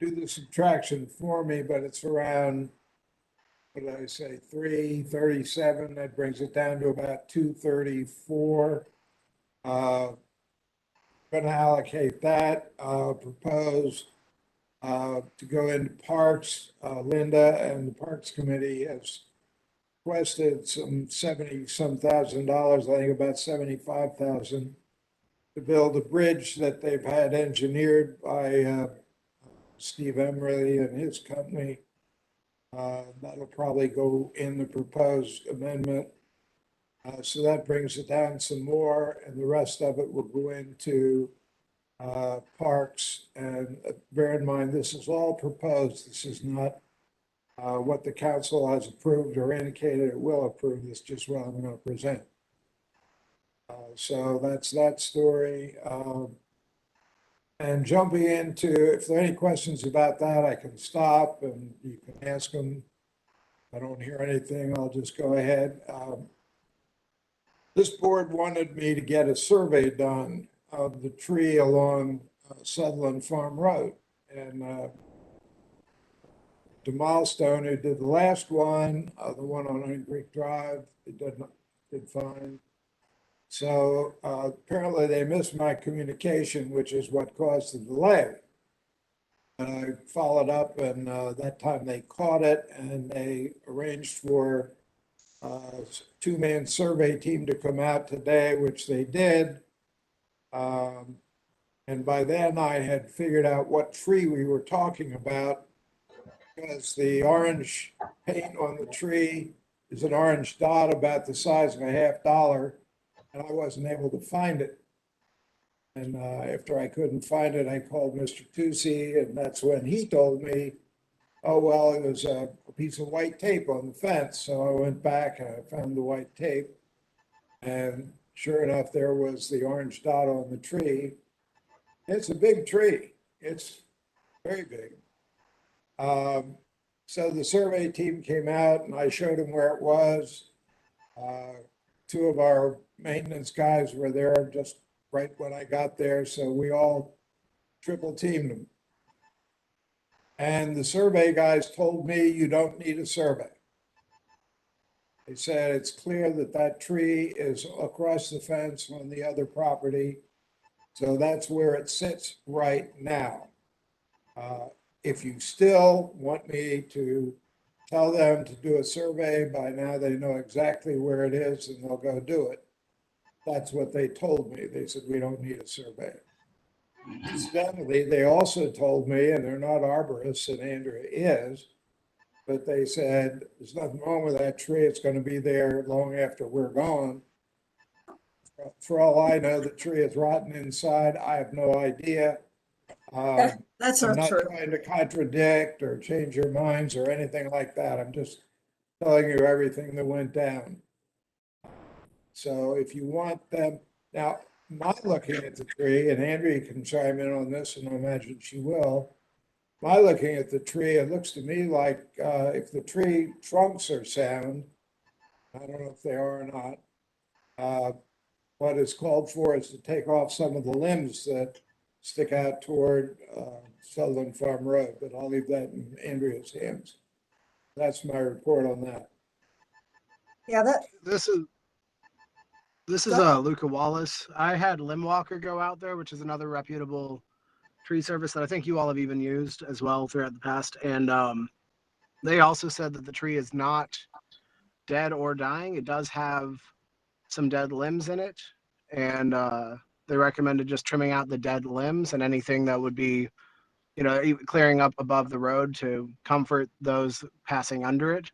the subtraction for me, but it's around, what did I say, 337. That brings it down to about 234. Going to allocate that, propose to go into parks. Linda and the Parks Committee has requested some $70-some thousand, I think about 75,000, to build a bridge that they've had engineered by Steve Emery and his company. That'll probably go in the proposed amendment. So that brings it down some more, and the rest of it will go into parks. And bear in mind, this is all proposed. This is not what the council has approved or indicated it will approve. This is just what I'm going to present. So that's that story. And jumping into, if there are any questions about that, I can stop and you can ask them. If I don't hear anything, I'll just go ahead. This board wanted me to get a survey done of the tree along Sutherland Farm Road. And DeMilestone, who did the last one, the one on Onion Creek Drive, it did fine. So apparently they missed my communication, which is what caused the delay. And I followed up, and that time they caught it, and they arranged for a two-man survey team to come out today, which they did. And by then I had figured out what tree we were talking about, because the orange paint on the tree is an orange dot about the size of a $50, and I wasn't able to find it. And after I couldn't find it, I called Mr. Tucci, and that's when he told me, oh, well, it was a piece of white tape on the fence. So I went back and I found the white tape, and sure enough, there was the orange dot on the tree. It's a big tree. It's very big. So the survey team came out, and I showed them where it was. Two of our maintenance guys were there just right when I got there, so we all triple teamed them. And the survey guys told me you don't need a survey. They said it's clear that that tree is across the fence on the other property, so that's where it sits right now. If you still want me to tell them to do a survey, by now they know exactly where it is and they'll go do it. That's what they told me. They said, we don't need a survey. Incidentally, they also told me, and they're not arborists, and Andrea is, but they said, there's nothing wrong with that tree. It's going to be there long after we're gone. For all I know, the tree is rotten inside. I have no idea. That's I'm not not true. trying to contradict or change your minds or anything like that. I'm just telling you everything that went down. So if you want them, now, my looking at the tree, and Andrea can chime in on this, and I imagine she will. My looking at the tree, it looks to me like if the tree trunks are sound, I don't know if they are or not, what is called for is to take off some of the limbs that stick out toward Sutherland Farm Road, but I'll leave that in Andrea's hands. That's my report on that. Yeah, that, This is Luca Wallace. I had Limb Walker go out there, which is another reputable tree service that I think you all have even used as well throughout the past. And they also said that the tree is not dead or dying. It does have some dead limbs in it. And they recommended just trimming out the dead limbs and anything that would be, you know, clearing up above the road to comfort those passing under it.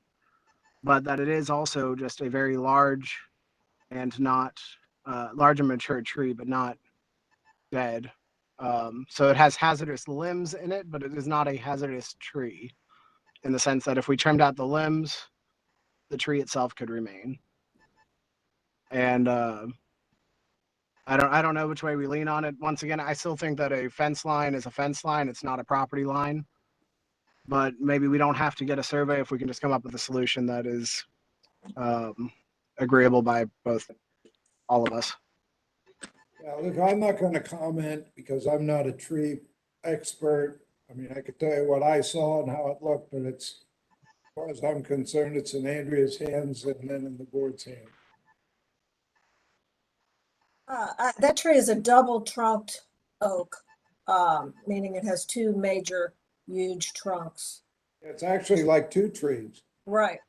But that it is also just a very large and not large and mature tree, but not dead. So it has hazardous limbs in it, but it is not a hazardous tree in the sense that if we trimmed out the limbs, the tree itself could remain. And I don't know which way we lean on it. Once again, I still think that a fence line is a fence line. It's not a property line. But maybe we don't have to get a survey if we can just come up with a solution that is agreeable by all of us. Yeah, look, I'm not going to comment because I'm not a tree expert. I mean, I could tell you what I saw and how it looked, but it's, as far as I'm concerned, it's in Andrea's hands and then in the board's hands. that tree is a double trunked oak, meaning it has two major huge trunks. It's actually like two trees. Right.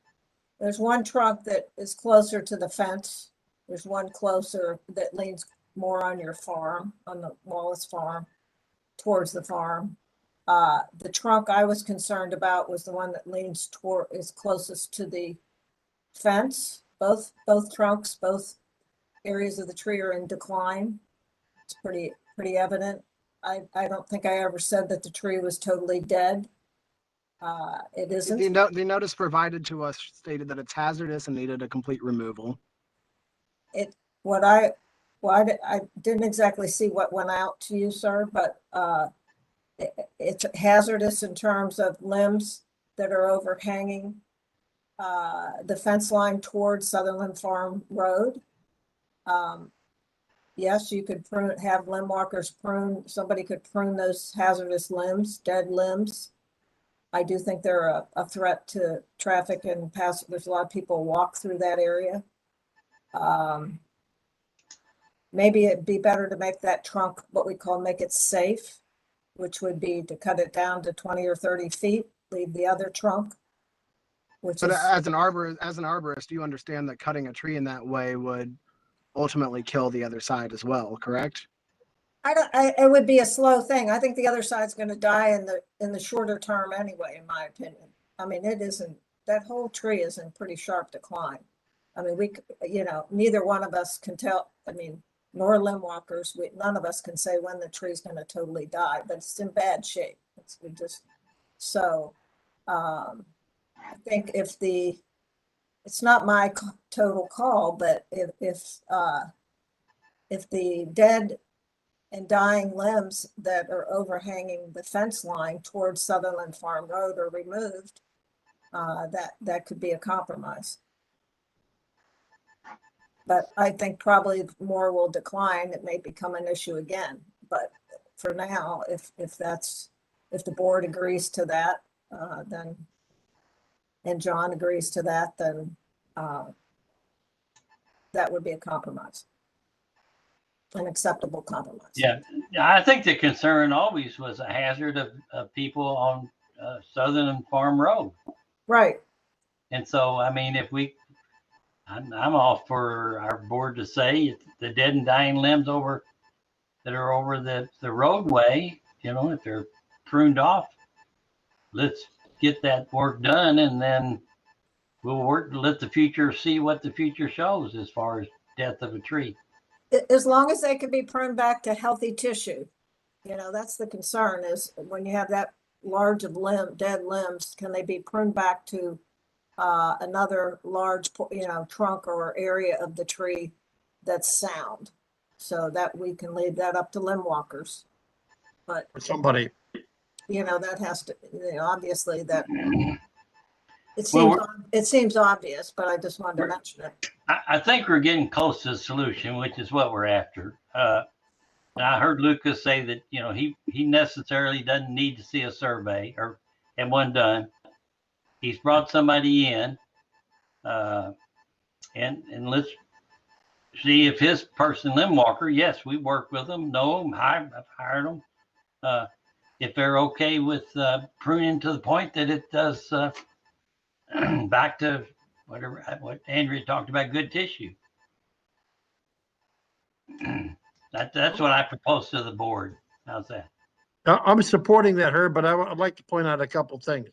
There's one trunk that is closer to the fence. There's one closer that leans more on your farm, on the Wallace farm, towards the farm. The trunk I was concerned about was the one that leans toward, is closest to the fence. Both trunks, both areas of the tree are in decline. It's pretty evident. I don't think I ever said that the tree was totally dead. It isn't. The notice provided to us stated that it's hazardous and needed a complete removal. I didn't exactly see what went out to you, sir, but it's hazardous in terms of limbs that are overhanging the fence line towards Sutherland Farm Road. Yes, you could have limb walkers prune, somebody could prune those hazardous limbs, dead limbs. I do think they're a threat to traffic and there's a lot of people walk through that area. Maybe it'd be better to make that trunk what we call make it safe, which would be to cut it down to 20 or 30 feet, leave the other trunk. But as an arborist, you understand that cutting a tree in that way would ultimately kill the other side as well, correct? It would be a slow thing. I think the other side's going to die in the shorter term anyway, in my opinion. I mean, that whole tree is in pretty sharp decline. I mean, neither one of us can tell. I mean, nor limb walkers, none of us can say when the tree's going to totally die, but it's in bad shape. I think it's not my total call, but if the dead and dying limbs that are overhanging the fence line towards Sutherland Farm Road are removed, that could be a compromise. But I think probably more will decline. It may become an issue again. But for now, if the board agrees to that, then, and John agrees to that, then that would be a compromise, an acceptable compromise. Yeah, I think the concern always was a hazard of people on Southern Farm Road. Right. And so, I mean, I'm all for our board to say the dead and dying limbs over that are over the roadway, you know, if they're pruned off, let's get that work done, and then we'll work to let the future see what the future shows as far as death of a tree. As long as they can be pruned back to healthy tissue. You know, that's the concern, is when you have that large of dead limbs, can they be pruned back to another large, you know, trunk or area of the tree that's sound, so that we can leave that up to limb walkers. But Somebody, you know, that has to, you know, obviously that Well, it seems obvious, but I just wanted to mention it. I think we're getting close to the solution, which is what we're after. And I heard Lucas say that, you know, he necessarily doesn't need to see a survey or have one done. He's brought somebody in, and let's see if his person limb walker, yes, we work with them, know them, I've hired them. If they're okay with pruning to the point that it does back to what Andrea talked about, good tissue. That's what I propose to the board. How's that? I'm supporting that, Herb, but I'd like to point out a couple things.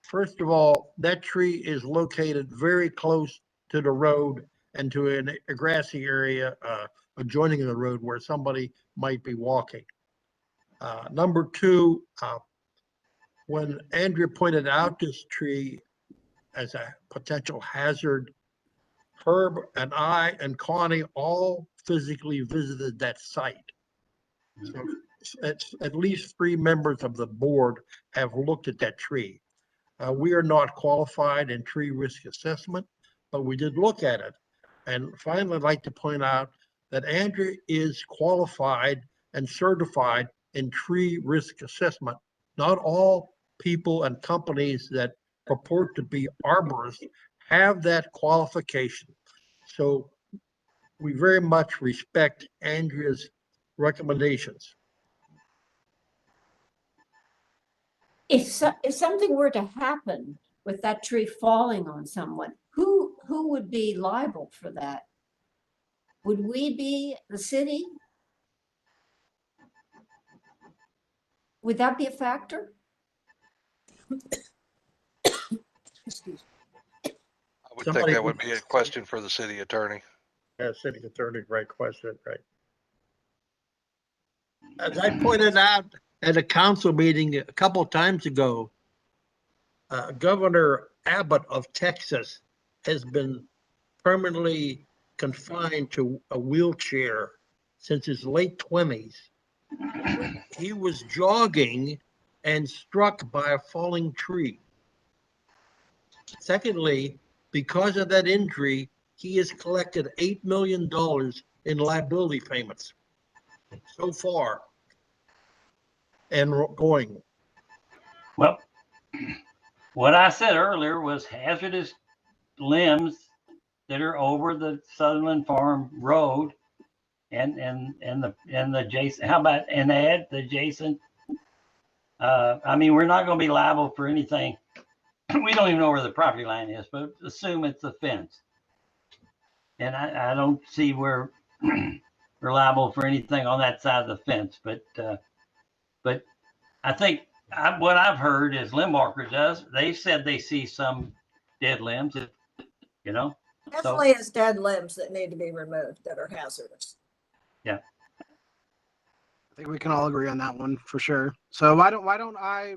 First of all, that tree is located very close to the road and to a grassy area adjoining the road where somebody might be walking. Number two, when Andrea pointed out this tree as a potential hazard, Herb and I and Connie all physically visited that site. So it's at least 3 members of the board have looked at that tree. We are not qualified in tree risk assessment, but we did look at it. And finally, I'd like to point out that Andrea is qualified and certified in tree risk assessment. Not all people and companies that purport to be arborists have that qualification. So we very much respect Andrea's recommendations. If something were to happen with that tree falling on someone, who would be liable for that? Would we be the city? Would that be a factor? Excuse me. I would Somebody think that would- would be a question for the city attorney. City attorney, great question, right? As I pointed out at a council meeting a couple of times ago, Governor Abbott of Texas has been permanently confined to a wheelchair since his late 20s. He was jogging and struck by a falling tree. Secondly, because of that injury, he has collected $8 million in liability payments so far and going. Well, what I said earlier was hazardous limbs that are over the Sutherland Farm Road and the adjacent. How about and add the adjacent? I mean, we're not going to be liable for anything. We don't even know where the property line is, but assume it's a fence. And I don't see where we're liable for anything on that side of the fence. But I think what I've heard is limb walker does. They said they see some dead limbs, you know. Definitely is dead limbs that need to be removed that are hazardous. Yeah. I think we can all agree on that one for sure. So why don't I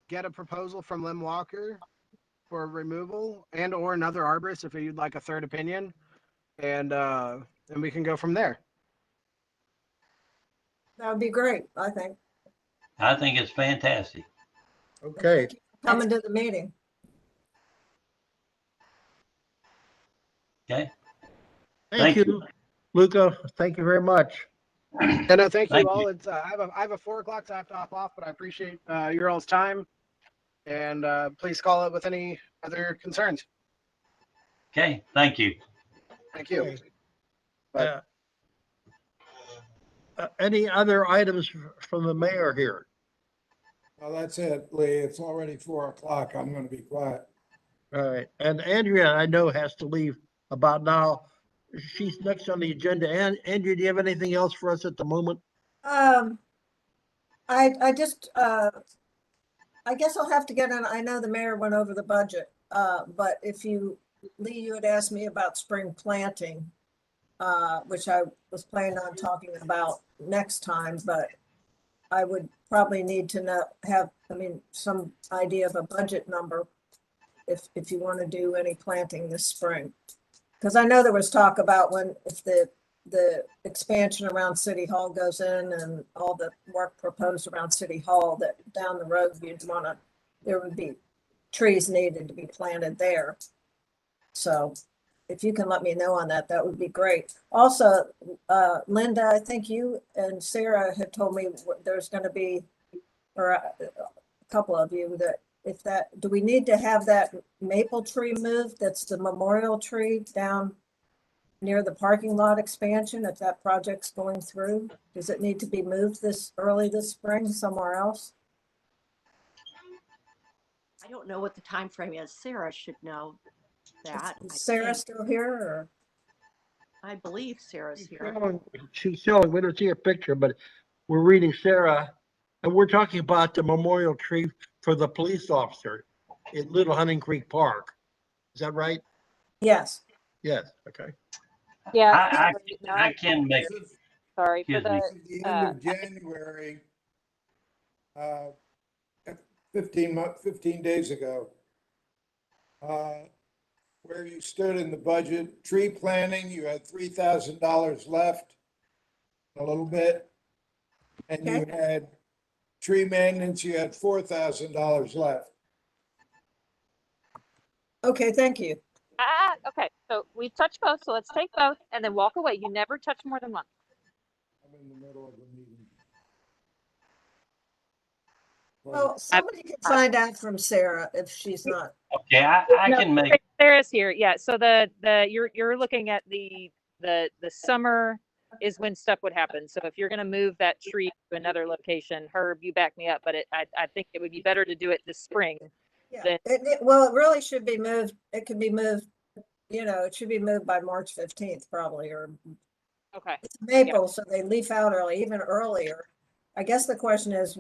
get a proposal from Lim Walker for removal and or another arborist if you'd like a third opinion, and we can go from there. That would be great, I think. I think it's fantastic. Okay, Coming to the meeting. Okay. thank you, Luca. Thank you very much. And thank Thank you all. you. It's I have a 4 o'clock, so I have to hop off, but I appreciate your all's time. And please call it with any other concerns. Okay. Thank you. Thank you. Okay. Any other items from the mayor here? Well, that's it, Lee. It's already 4 o'clock. I'm going to be quiet. All right, and Andrea, I know has to leave about now. she's next on the agenda. And Andrew, do you have anything else for us at the moment? I just, I guess I'll have to get in, I know the mayor went over the budget, but if you, Lee, you had asked me about spring planting, which I was planning on talking about next time, but I would probably need to know, some idea of a budget number if you want to do any planting this spring. Because I know there was talk about if the expansion around City Hall goes in and all the work proposed around City Hall, that down the road there would be trees needed to be planted there. So if you can let me know on that, that would be great. Also, Linda, I think you and Sarah had told me there's going to be, or a couple of you, do we need to have that maple tree moved? That's the memorial tree down near the parking lot expansion, if that project's going through? Does it need to be moved early this spring somewhere else? I don't know what the time frame is. Sarah should know that. Is Sarah still here, or? I believe Sarah's here. She's showing, we don't see her picture, but we're reading Sarah, and we're talking about the memorial tree for the police officer in Little Hunting Creek Park. Is that right? Yes. Yes, okay. Yeah. I can make, Sorry for excuse me. At the end of January, 15 days ago, where you stood in the budget, tree planting, you had $3,000 left, a little bit. And you had tree maintenance, you had $4,000 left. Okay, thank you. Okay, so we've touched both, so let's take both and then walk away. You never touch more than one. I'm in the middle of a meeting. Well, somebody can find out from Sarah if she's not. okay, I can make, Sarah's here. Yeah. So you're looking at the summer is when stuff would happen. So if you're going to move that tree to another location, Herb, you back me up, but I think it would be better to do it this spring. Yeah, well, it really should be moved. It can be moved, it should be moved by March 15th probably, or Okay. it's Maple, so they leaf out early, even earlier. I guess the question is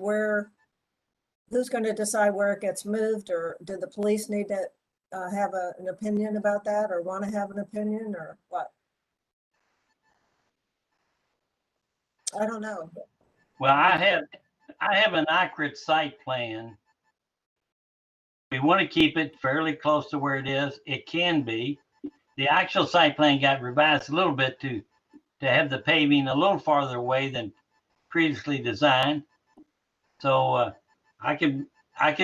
who's going to decide where it gets moved, or do the police need to have an opinion about that, or want to have an opinion, or what? I don't know. well, I have an accurate site plan. We want to keep it fairly close to where it is. It can be. The actual site plan got revised a little bit to have the paving a little farther away than previously designed. So I can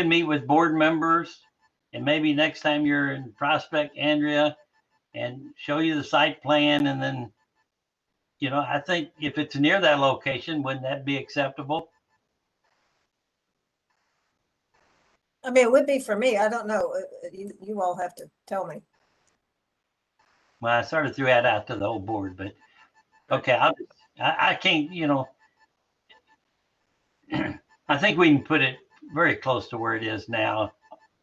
meet with board members, and maybe next time you're in Prospect, Andrea, and show you the site plan. And then, I think if it's near that location, wouldn't that be acceptable? I mean, it would be for me. I don't know. You all have to tell me. Well, I sort of threw that out to the whole board, but okay, I can't, I think we can put it very close to where it is now,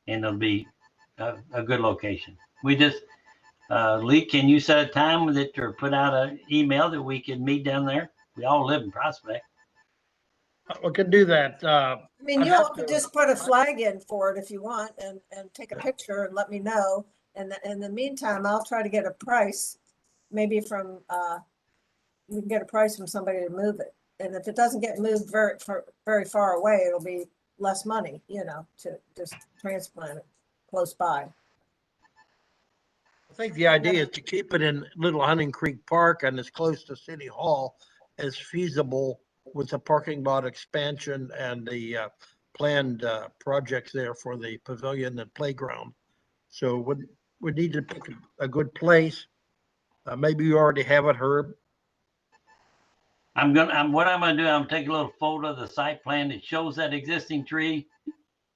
and it'll be a good location. We just, Lee, can you set a time with it, or put out an email that we can meet down there? We all live in Prospect. We can do that. I mean, I'd you all have could to- just put a flag in for it if you want, and take a picture and let me know. And in the meantime, I'll try to get a price, maybe from, we can get a price from somebody to move it. And if it doesn't get moved very far away, it'll be less money, to just transplant it close by. I think the idea is to keep it in Little Hunting Creek Park and as close to City Hall as feasible, with the parking lot expansion and the planned projects there for the pavilion and playground. So we need to pick a good place. Maybe you already have it, Herb. What I'm gonna do, I'm gonna take a little photo of the site plan that shows that existing tree.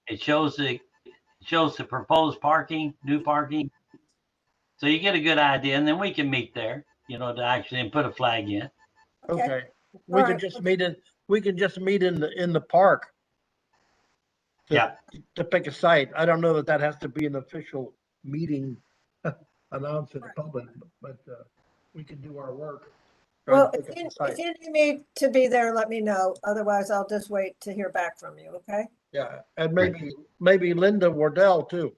It shows the proposed parking, new parking. So you get a good idea, and then we can meet there, to actually put a flag in. Okay. We can just meet in the park. Yeah. To pick a site. I don't know that has to be an official meeting announced to the public, but we can do our work. Well, Try to pick up the if site. you need me to be there, let me know. Otherwise, I'll just wait to hear back from you, okay? Yeah, and maybe Linda Wardell too.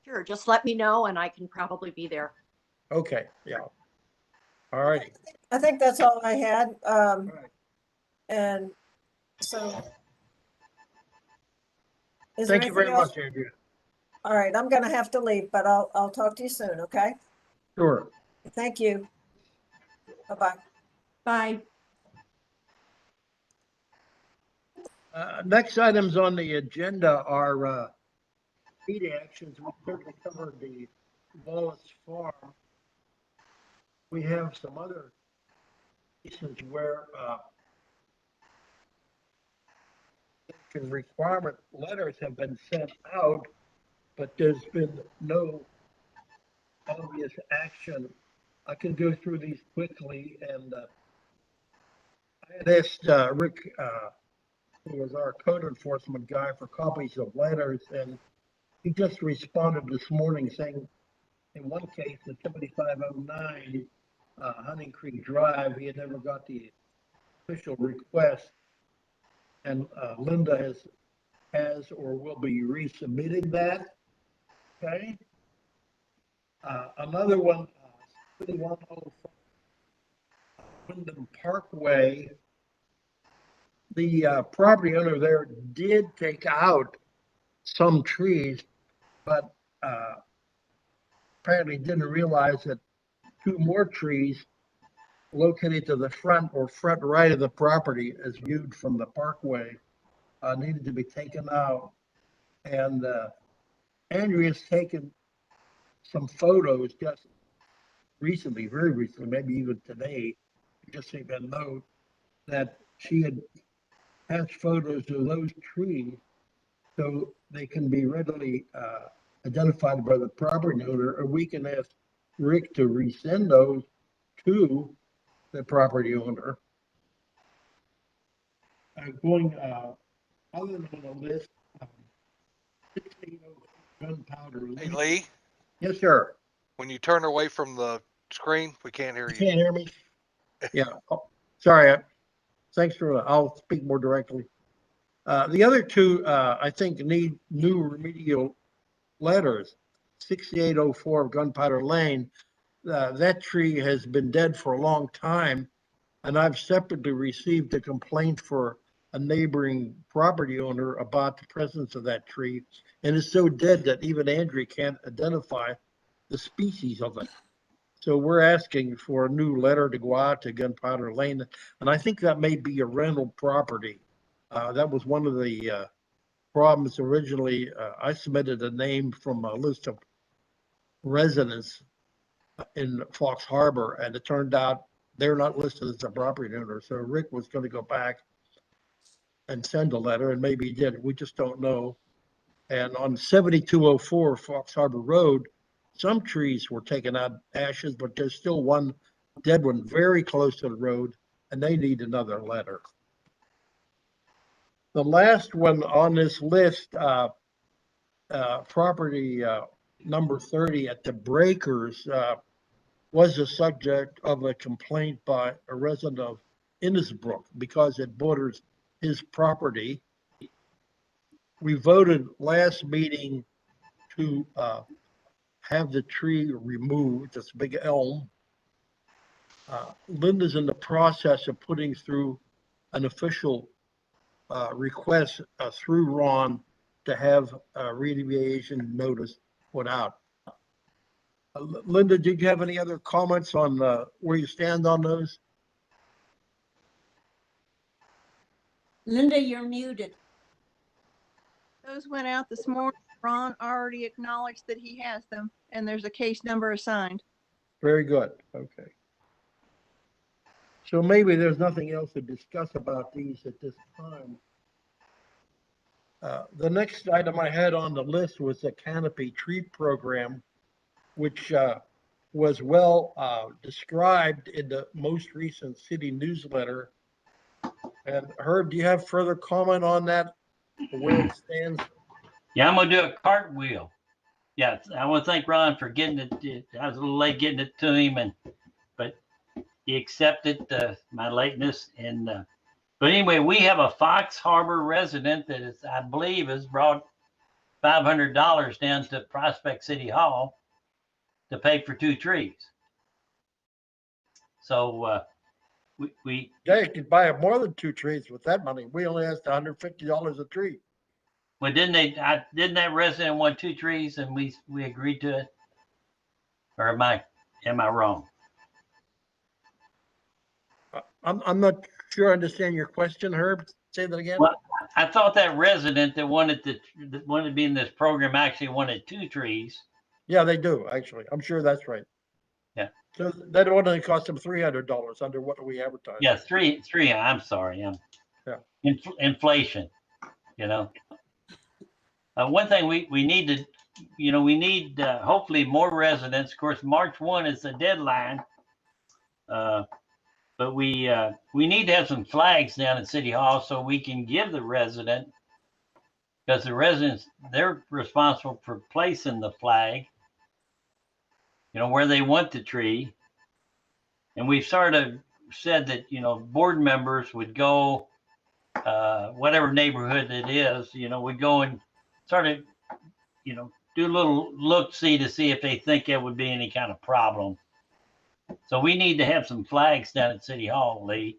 Sure, just let me know and I can probably be there. Okay, yeah. All right. I think that's all I had. All right. And so. Is there Thank you very anything else? much, Andrea. All right, I'm gonna have to leave, but I'll talk to you soon, okay? Sure. Thank you. Bye-bye. Bye. Next items on the agenda are speed actions. We certainly covered the Wallace Farm. We have some other cases where requirement letters have been sent out, but there's been no obvious action. I can go through these quickly, and I had asked Rick, who was our code enforcement guy, for copies of letters, and he just responded this morning saying, in one case, the 7509 Hunting Creek Drive, he had never got the official request, and Linda has or will be resubmitting that. Okay. Another one, 7104 Wyndham Parkway. The property owner there did take out some trees, but apparently didn't realize that two more trees located to the front or front right of the property, as viewed from the Parkway, needed to be taken out. And Andrea's taken some photos just recently, very recently, maybe even today, just so you can note that she had attached photos of those trees so they can be readily identified by the property owner, or we can ask Rick to resend those to the property owner. Going other than the list, 1604 Gunpowder Hey, Lane. Lee, Yes, sir. when you turn away from the screen, we can't hear You you. can't hear me? Yeah. Oh, sorry. Thanks for, I'll speak more directly. The other two, I think, need new remedial letters. 6804 Gunpowder Lane. That tree has been dead for a long time, and I've separately received a complaint for a neighboring property owner about the presence of that tree, and it's so dead that even Andrea can't identify the species of it. So we're asking for a new letter to go out to Gunpowder Lane, and I think that may be a rental property. That was one of the problems originally. I submitted a name from a list of residents in Fox Harbor, and it turned out they're not listed as a property owner. So Rick was going to go back and send a letter, and maybe he did. We just don't know. And on 7204 Fox Harbor Road, some trees were taken out, ashes, but there's still one dead one very close to the road, and they need another letter. The last one on this list, property number 30 at the Breakers, was the subject of a complaint by a resident of Innisbrook because it borders his property. We voted last meeting to have the tree removed, this big elm. Linda's in the process of putting through an official request through Ron to have a remediation notice put out. Linda, did you have any other comments on where you stand on those? Linda, you're muted. Those went out this morning. Ron already acknowledged that he has them, and there's a case number assigned. Very good. Okay. So maybe there's nothing else to discuss about these at this time. The next item I had on the list was the Canopy tree program, which was well described in the most recent city newsletter. And Herb, do you have further comment on that, where it stands? Yeah, I'm gonna do a cartwheel. yeah, I want to thank Ron for getting it. I was a little late getting it to him, but he accepted my lateness. But anyway, we have a Fox Harbor resident that is, I believe, has brought $500 down to Prospect City Hall to pay for 2 trees. So we They could buy more than 2 trees with that money. We only asked $150 a tree. well, didn't that resident want 2 trees and we agreed to it? Or am I wrong? I'm not sure I understand your question, Herb. Say that again. Well, I thought that resident that wanted to be in this program actually wanted 2 trees. Yeah, they do, actually. I'm sure that's right. Yeah. So that only cost them $300 under what we advertised. Yeah, three. I'm sorry. Yeah. Inflation, you know. One thing we need to, we need hopefully more residents. Of course, March 1 is the deadline. But we need to have some flags down at City Hall so we can give the resident, because the residents, they're responsible for placing the flag, where they want the tree. And we've sort of said that, board members would go, whatever neighborhood it is, would go and sort of, do a little look-see to see if they think it would be any kind of problem. So we need to have some flags down at City Hall, Lee.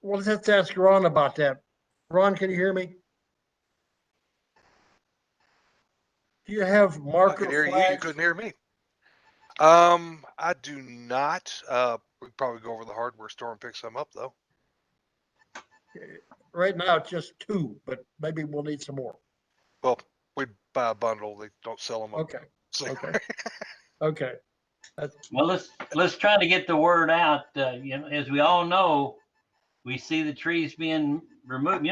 We'll just ask Ron about that. Ron, can you hear me? Do you have marker I could hear flags? you. You couldn't hear me. I do not. We probably go over the hardware store and pick some up though. Right now, it's just 2, but maybe we'll need some more. Well, we buy a bundle. They don't sell them. Okay. So. Okay. Okay. Well, let's try to get the word out. As we all know, we see the trees being removed.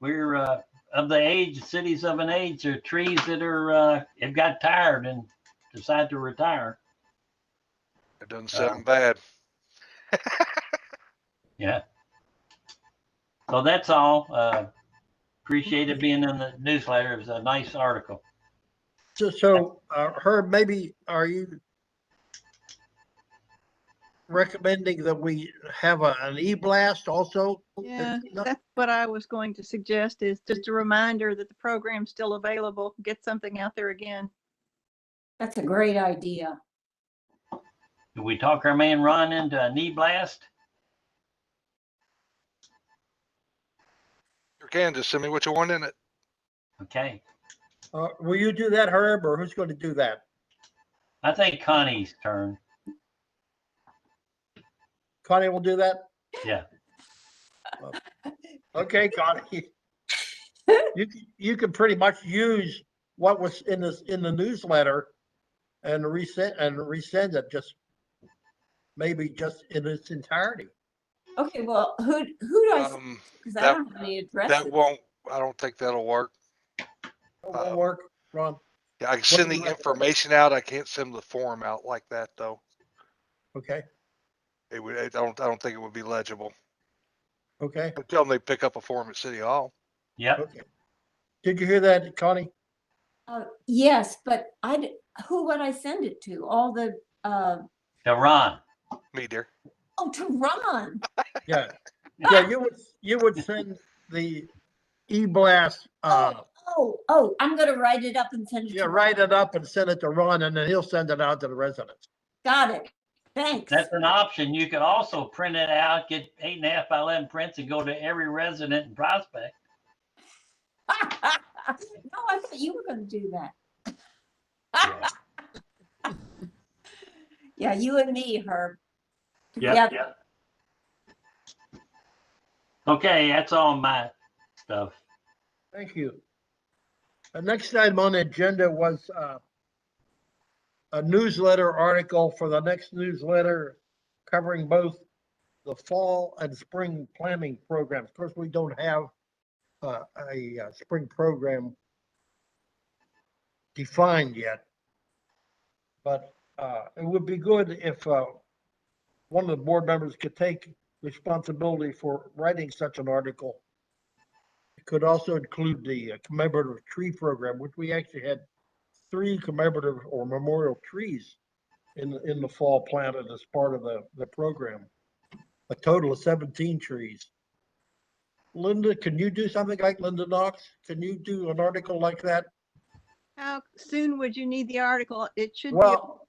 We're of the age, cities of an age, are trees that are have got tired and decide to retire. It doesn't sound bad. Yeah. So that's all. Appreciate it being in the newsletter. It was a nice article. So Herb, maybe are you recommending that we have an e-blast also? Yeah, that's what I was going to suggest, is just a reminder that the program's still available. Get something out there again. That's a great idea. Did we talk our man Ron into a knee blast? You can just send me what you want in it. Okay. Will you do that, Herb, or who's going to do that? I think Connie's turn. Connie will do that? Yeah. Okay, Connie. You can pretty much use what was in the newsletter and resend it maybe just in its entirety. Okay, well, who do I? Because I don't have any addresses. I don't think that'll work. It won't work, Ron. Yeah, I can send the information out. I can't send the form out like that though. Okay. I don't think it would be legible. Okay. But tell them they pick up a form at City Hall. Yeah. Okay. Did you hear that, Connie? Yes, but who would I send it to? All the To Ron. Me, dear. Oh, to Ron. Yeah. Yeah, you would send the e-blast. I'm gonna write it up and send it. Yeah, write it up and send it to Ron, and then he'll send it out to the residents. Got it. Thanks. That's an option. You could also print it out, get 8.5 by 11 prints, and go to every resident in Prospect. No, I thought you were going to do that. Yeah, you and me, Herb. Yeah. Okay, that's all my stuff. Thank you. The next item on the agenda was a newsletter article for the next newsletter covering both the fall and spring planning programs. Of course, we don't have a spring program defined yet, but it would be good if one of the board members could take responsibility for writing such an article, could also include the commemorative tree program, which we actually had 3 commemorative or memorial trees in the fall planted as part of the program. A total of 17 trees. Linda, can you do something like Linda Knox? Can you do an article like that? How soon would you need the article? It should be, Well,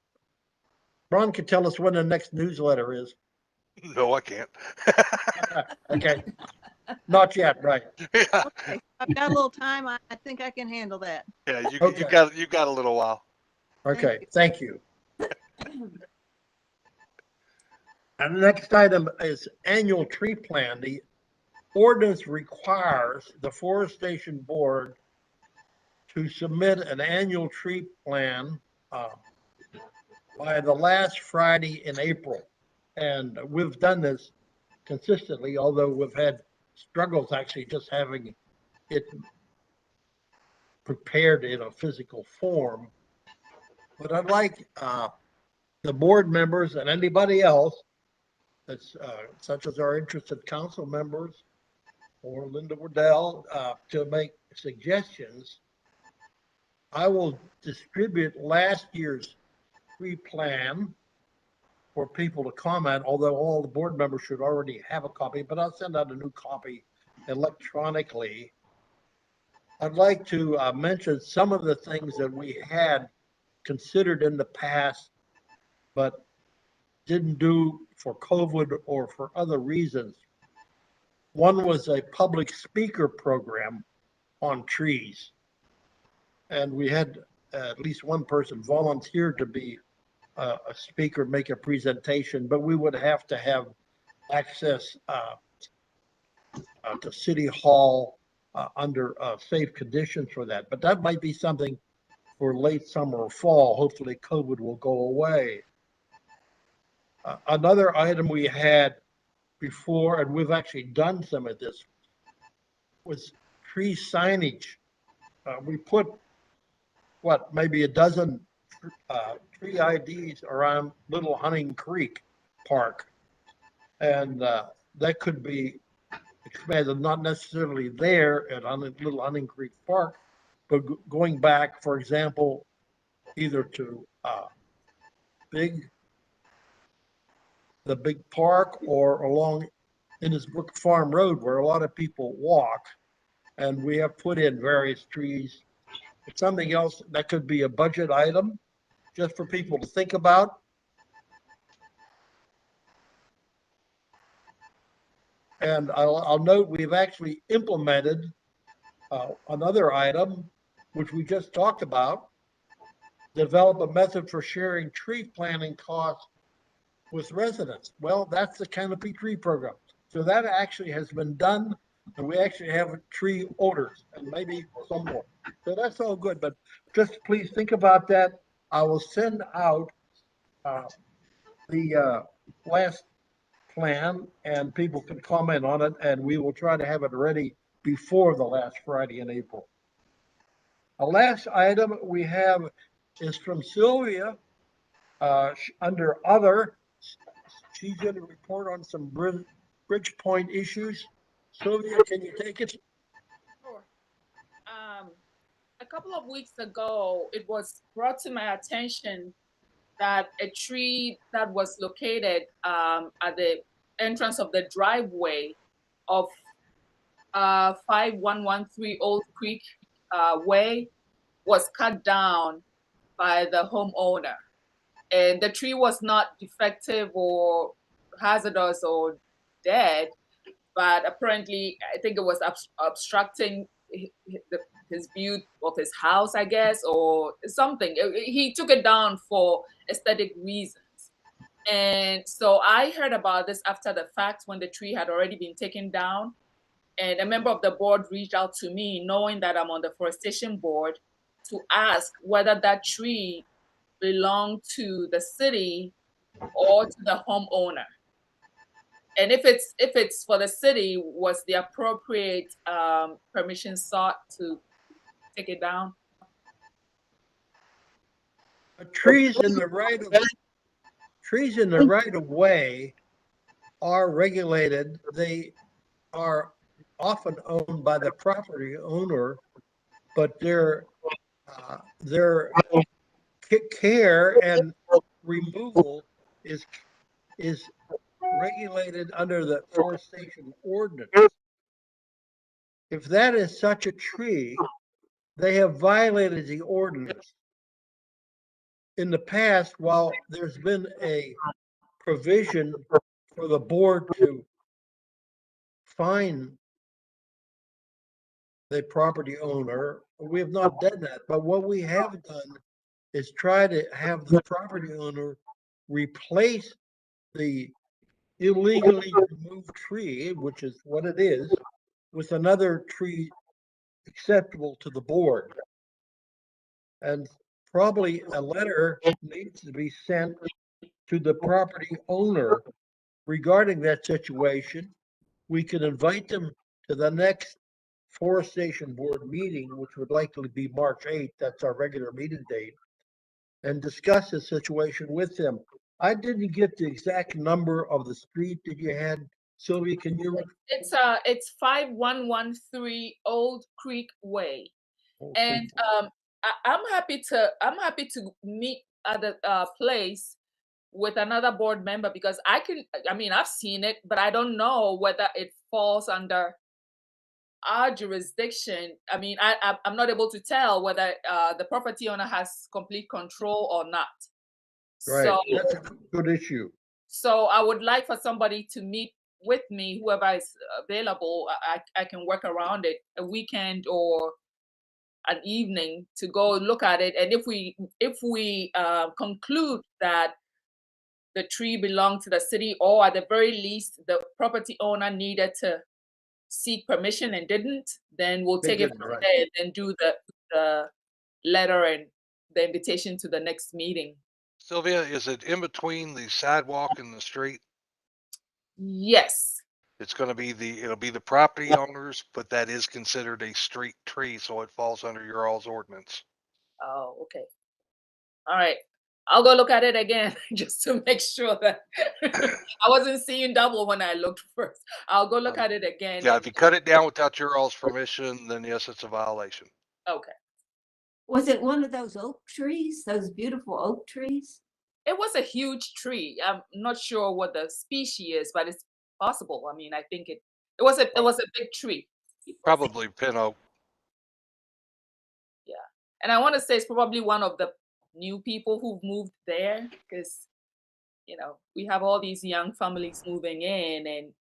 Ron can tell us when the next newsletter is. No, I can't. Okay, not yet, right? Yeah, okay. I've got a little time. I think I can handle that. yeah. You Okay. you got a little while. Okay, you. thank you. And the next item is annual tree plan. The ordinance requires the Forestation Board to submit an annual tree plan by the last Friday in April. And we've done this consistently, although we've had struggles actually just having it prepared in a physical form. But I'd like the board members and anybody else that's such as our interested council members or Linda Waddell to make suggestions. I will distribute last year's tree plan for people to comment, although all the board members should already have a copy, but I'll send out a new copy electronically. I'd like to mention some of the things that we had considered in the past, but didn't do for COVID or for other reasons. One was a public speaker program on trees. And we had at least one person volunteer to be a speaker, make a presentation, but we would have to have access to City Hall under safe conditions for that. But that might be something for late summer or fall. Hopefully COVID will go away. Another item we had before, and we've actually done some of this, was tree signage. We put, what, maybe a dozen tree IDs around Little Hunting Creek Park. And that could be expanded, not necessarily there at Little Hunting Creek Park, but going back, for example, either to the big park or along Innisbrook Farm Road where a lot of people walk. And we have put in various trees. It's something else that could be a budget item just for people to think about. And I'll note we've actually implemented another item, which we just talked about, develop a method for sharing tree planting costs with residents. Well, that's the Canopy tree program. So that actually has been done, and we actually have tree owners and maybe some more. So that's all good, but just please think about that. I will send out the last plan and people can comment on it, and we will try to have it ready before the last Friday in April. The last item we have is from Sylvia under other. She's going to report on some Bridgepoint issues. Sylvia, can you take it? Sure. A couple of weeks ago, it was brought to my attention that a tree that was located at the entrance of the driveway of 5113 Old Creek Way was cut down by the homeowner. And the tree was not defective or hazardous or dead, but apparently, I think it was obstructing his view of his house, I guess, or something. He took it down for aesthetic reasons. And so I heard about this after the fact when the tree had already been taken down. And a member of the board reached out to me, knowing that I'm on the Forestation board, to ask whether that tree belonged to the city or to the homeowner. And if it's for the city, was the appropriate permission sought to take it down? Trees in the right of way are regulated. They are often owned by the property owner, but their care and removal is regulated under the forestation ordinance. If that is such a tree, they have violated the ordinance. In the past, while there's been a provision for the board to fine the property owner, we have not done that. But what we have done is try to have the property owner replace the illegally removed tree, which is what it is, with another tree acceptable to the board. And probably a letter needs to be sent to the property owner regarding that situation. We can invite them to the next Forestation Board meeting, which would likely be March 8th. That's our regular meeting date, and discuss the situation with them. I didn't get the exact number of the street that you had. Sylvia, can you? It's 5113 Old Creek Way. And I'm happy to meet at the place with another board member, because I've seen it, but I don't know whether it falls under our jurisdiction. I'm not able to tell whether the property owner has complete control or not. Right, So that's a good issue. So I would like for somebody to meet with me, whoever is available. I can work around it, a weekend or an evening, to go look at it. And if we conclude that the tree belonged to the city, or at the very least the property owner needed to seek permission and didn't, then we'll take it from there and do the letter and the invitation to the next meeting. Sylvia, is it in between the sidewalk and the street? Yes. It's going to be it'll be the property owners, but that is considered a street tree, so it falls under your all's ordinance. Oh, okay. All right. I'll go look at it again just to make sure that I wasn't seeing double when I looked first. I'll go look at it again. Yeah, if you cut it down without your all's permission, then yes, it's a violation. Okay. Was it one of those oak trees, those beautiful oak trees? It was a huge tree. I'm not sure what the species is, but it's possible. I think it was a big tree. Probably pin oak. Yeah. And I want to say it's probably one of the new people who've moved there, because we have all these young families moving in and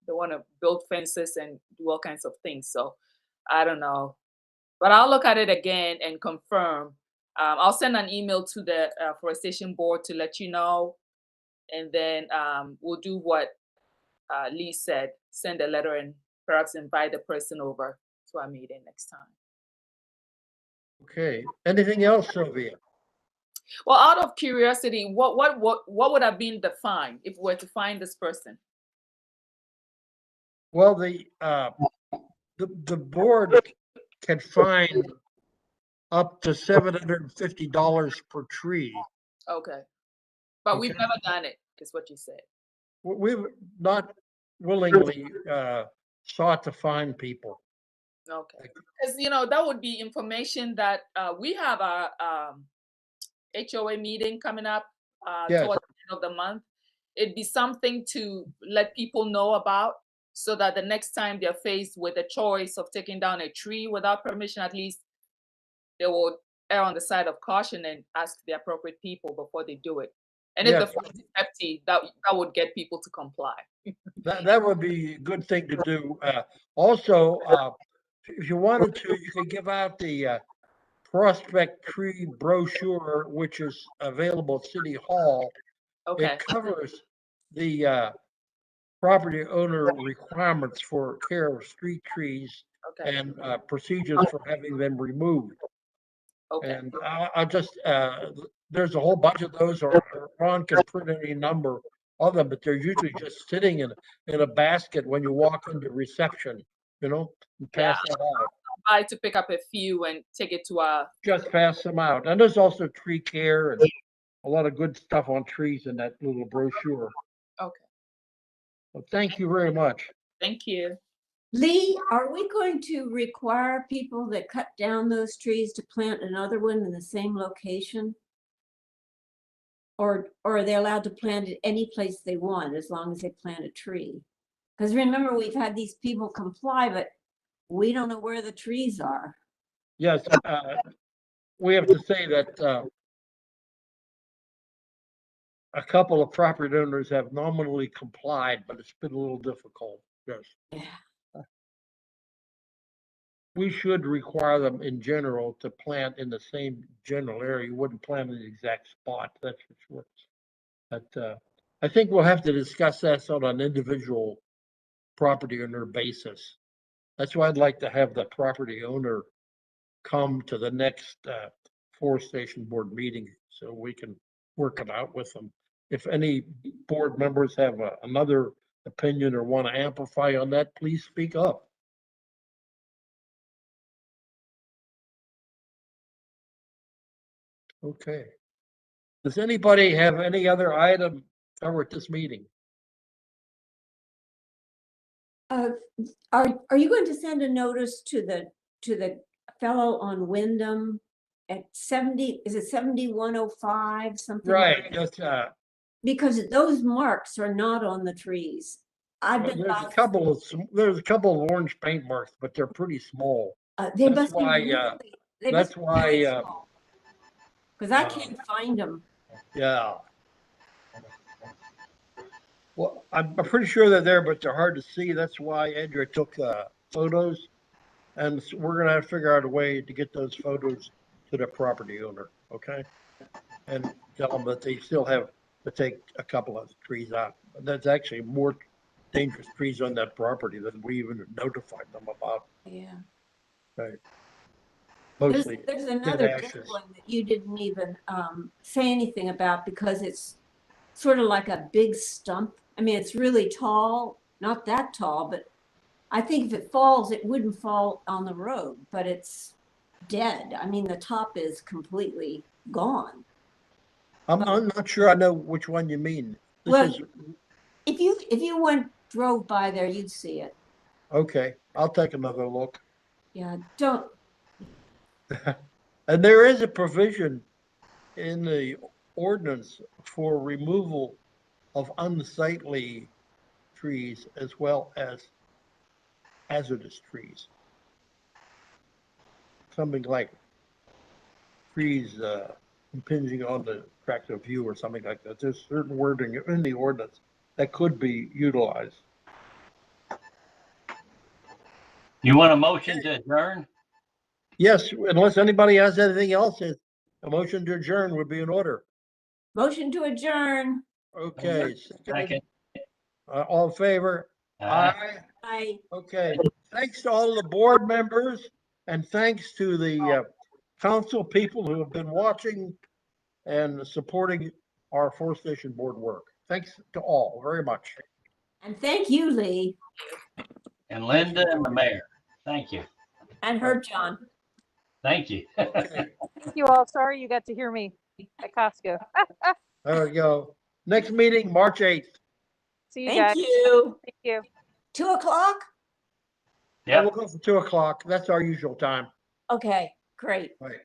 they want to build fences and do all kinds of things. So I don't know, but I'll look at it again and confirm. I'll send an email to the Forestation Board to let you know, and then we'll do what Lee said, send a letter and perhaps invite the person over to our meeting next time. Okay. Anything else, Sylvia? Well, out of curiosity, what would have been the fine if we were to find this person? Well, the board can fine up to $750 per tree. Okay. But we've never done it, is what you said. We've not willingly sought to fine people. Okay. Because, that would be information that we have a HOA meeting coming up towards the end of the month. It'd be something to let people know about, so that the next time they're faced with a choice of taking down a tree without permission, at least they will err on the side of caution and ask the appropriate people before they do it. And if the fine is hefty, that would get people to comply. That would be a good thing to do. Also, if you wanted to, you could give out the prospect tree brochure, which is available at City Hall. Okay. It covers the property owner requirements for care of street trees and procedures for having them removed. Okay. And I just, there's a whole bunch of those, or Ron can print any number of them, but they're usually just sitting in a basket when you walk into reception, and pass that out. I'll to pick up a few and take it to our. Just pass them out. And there's also tree care and a lot of good stuff on trees in that little brochure. Okay. Well, thank you very much. Thank you. Lee, are we going to require people that cut down those trees to plant another one in the same location? Or are they allowed to plant it any place they want as long as they plant a tree? Because remember, we've had these people comply, but we don't know where the trees are. Yes, we have to say that a couple of property owners have nominally complied, but it's been a little difficult. Yes. Yeah. We should require them in general to plant in the same general area. You wouldn't plant in the exact spot, that's for sure. But I think we'll have to discuss that on an individual property owner basis. That's why I'd like to have the property owner come to the next Forestation board meeting so we can work it out with them. If any board members have another opinion or want to amplify on that, please speak up. Okay. Does anybody have any other item covered at this meeting? Are you going to send a notice to the fellow on Wyndham at 70, is it 7105, something like Right, that? just Because those marks are not on the trees. I've been there's a by, couple of orange paint marks, but they're pretty small. they that's must be why, really, they That's must be why, really small. Because I uh, can't find them. yeah. Well, I'm pretty sure they're there, but they're hard to see. That's why Andrea took photos. And we're gonna have to figure out a way to get those photos to the property owner, okay? And tell them that they still have to take a couple of trees out. That's actually more dangerous trees on that property than we even notified them about. Yeah. Right. There's, Mostly there's dead another big ashes. one that you didn't even say anything about because it's sort of like a big stump. I mean, it's really tall, not that tall, but I think if it falls, it wouldn't fall on the road, but it's dead. I mean, the top is completely gone. I'm not sure I know which one you mean. This Well, is, if you drove by there, you'd see it. okay, I'll take another look. Yeah, don't. And there is a provision in the ordinance for removal of unsightly trees as well as hazardous trees. Something like trees impinging on the tract of view or something like that. There's certain wording in the ordinance that could be utilized. You want a motion to adjourn? Yes, unless anybody has anything else, a motion to adjourn would be in order. Motion to adjourn. Okay. Second. All in favor? I Okay. Thanks to all the board members and thanks to the council people who have been watching and supporting our Forestation board work. Thanks to all very much. and thank you, Lee, And Linda and the mayor. Thank you. and Herb John. Thank you. Okay, Thank you all. Sorry you got to hear me at Costco. there we go. Next meeting, March 8th. See you Thank guys. you. Thank you. 2 o'clock? We'll Yep. go for 2 o'clock. That's our usual time. Okay, great. Right.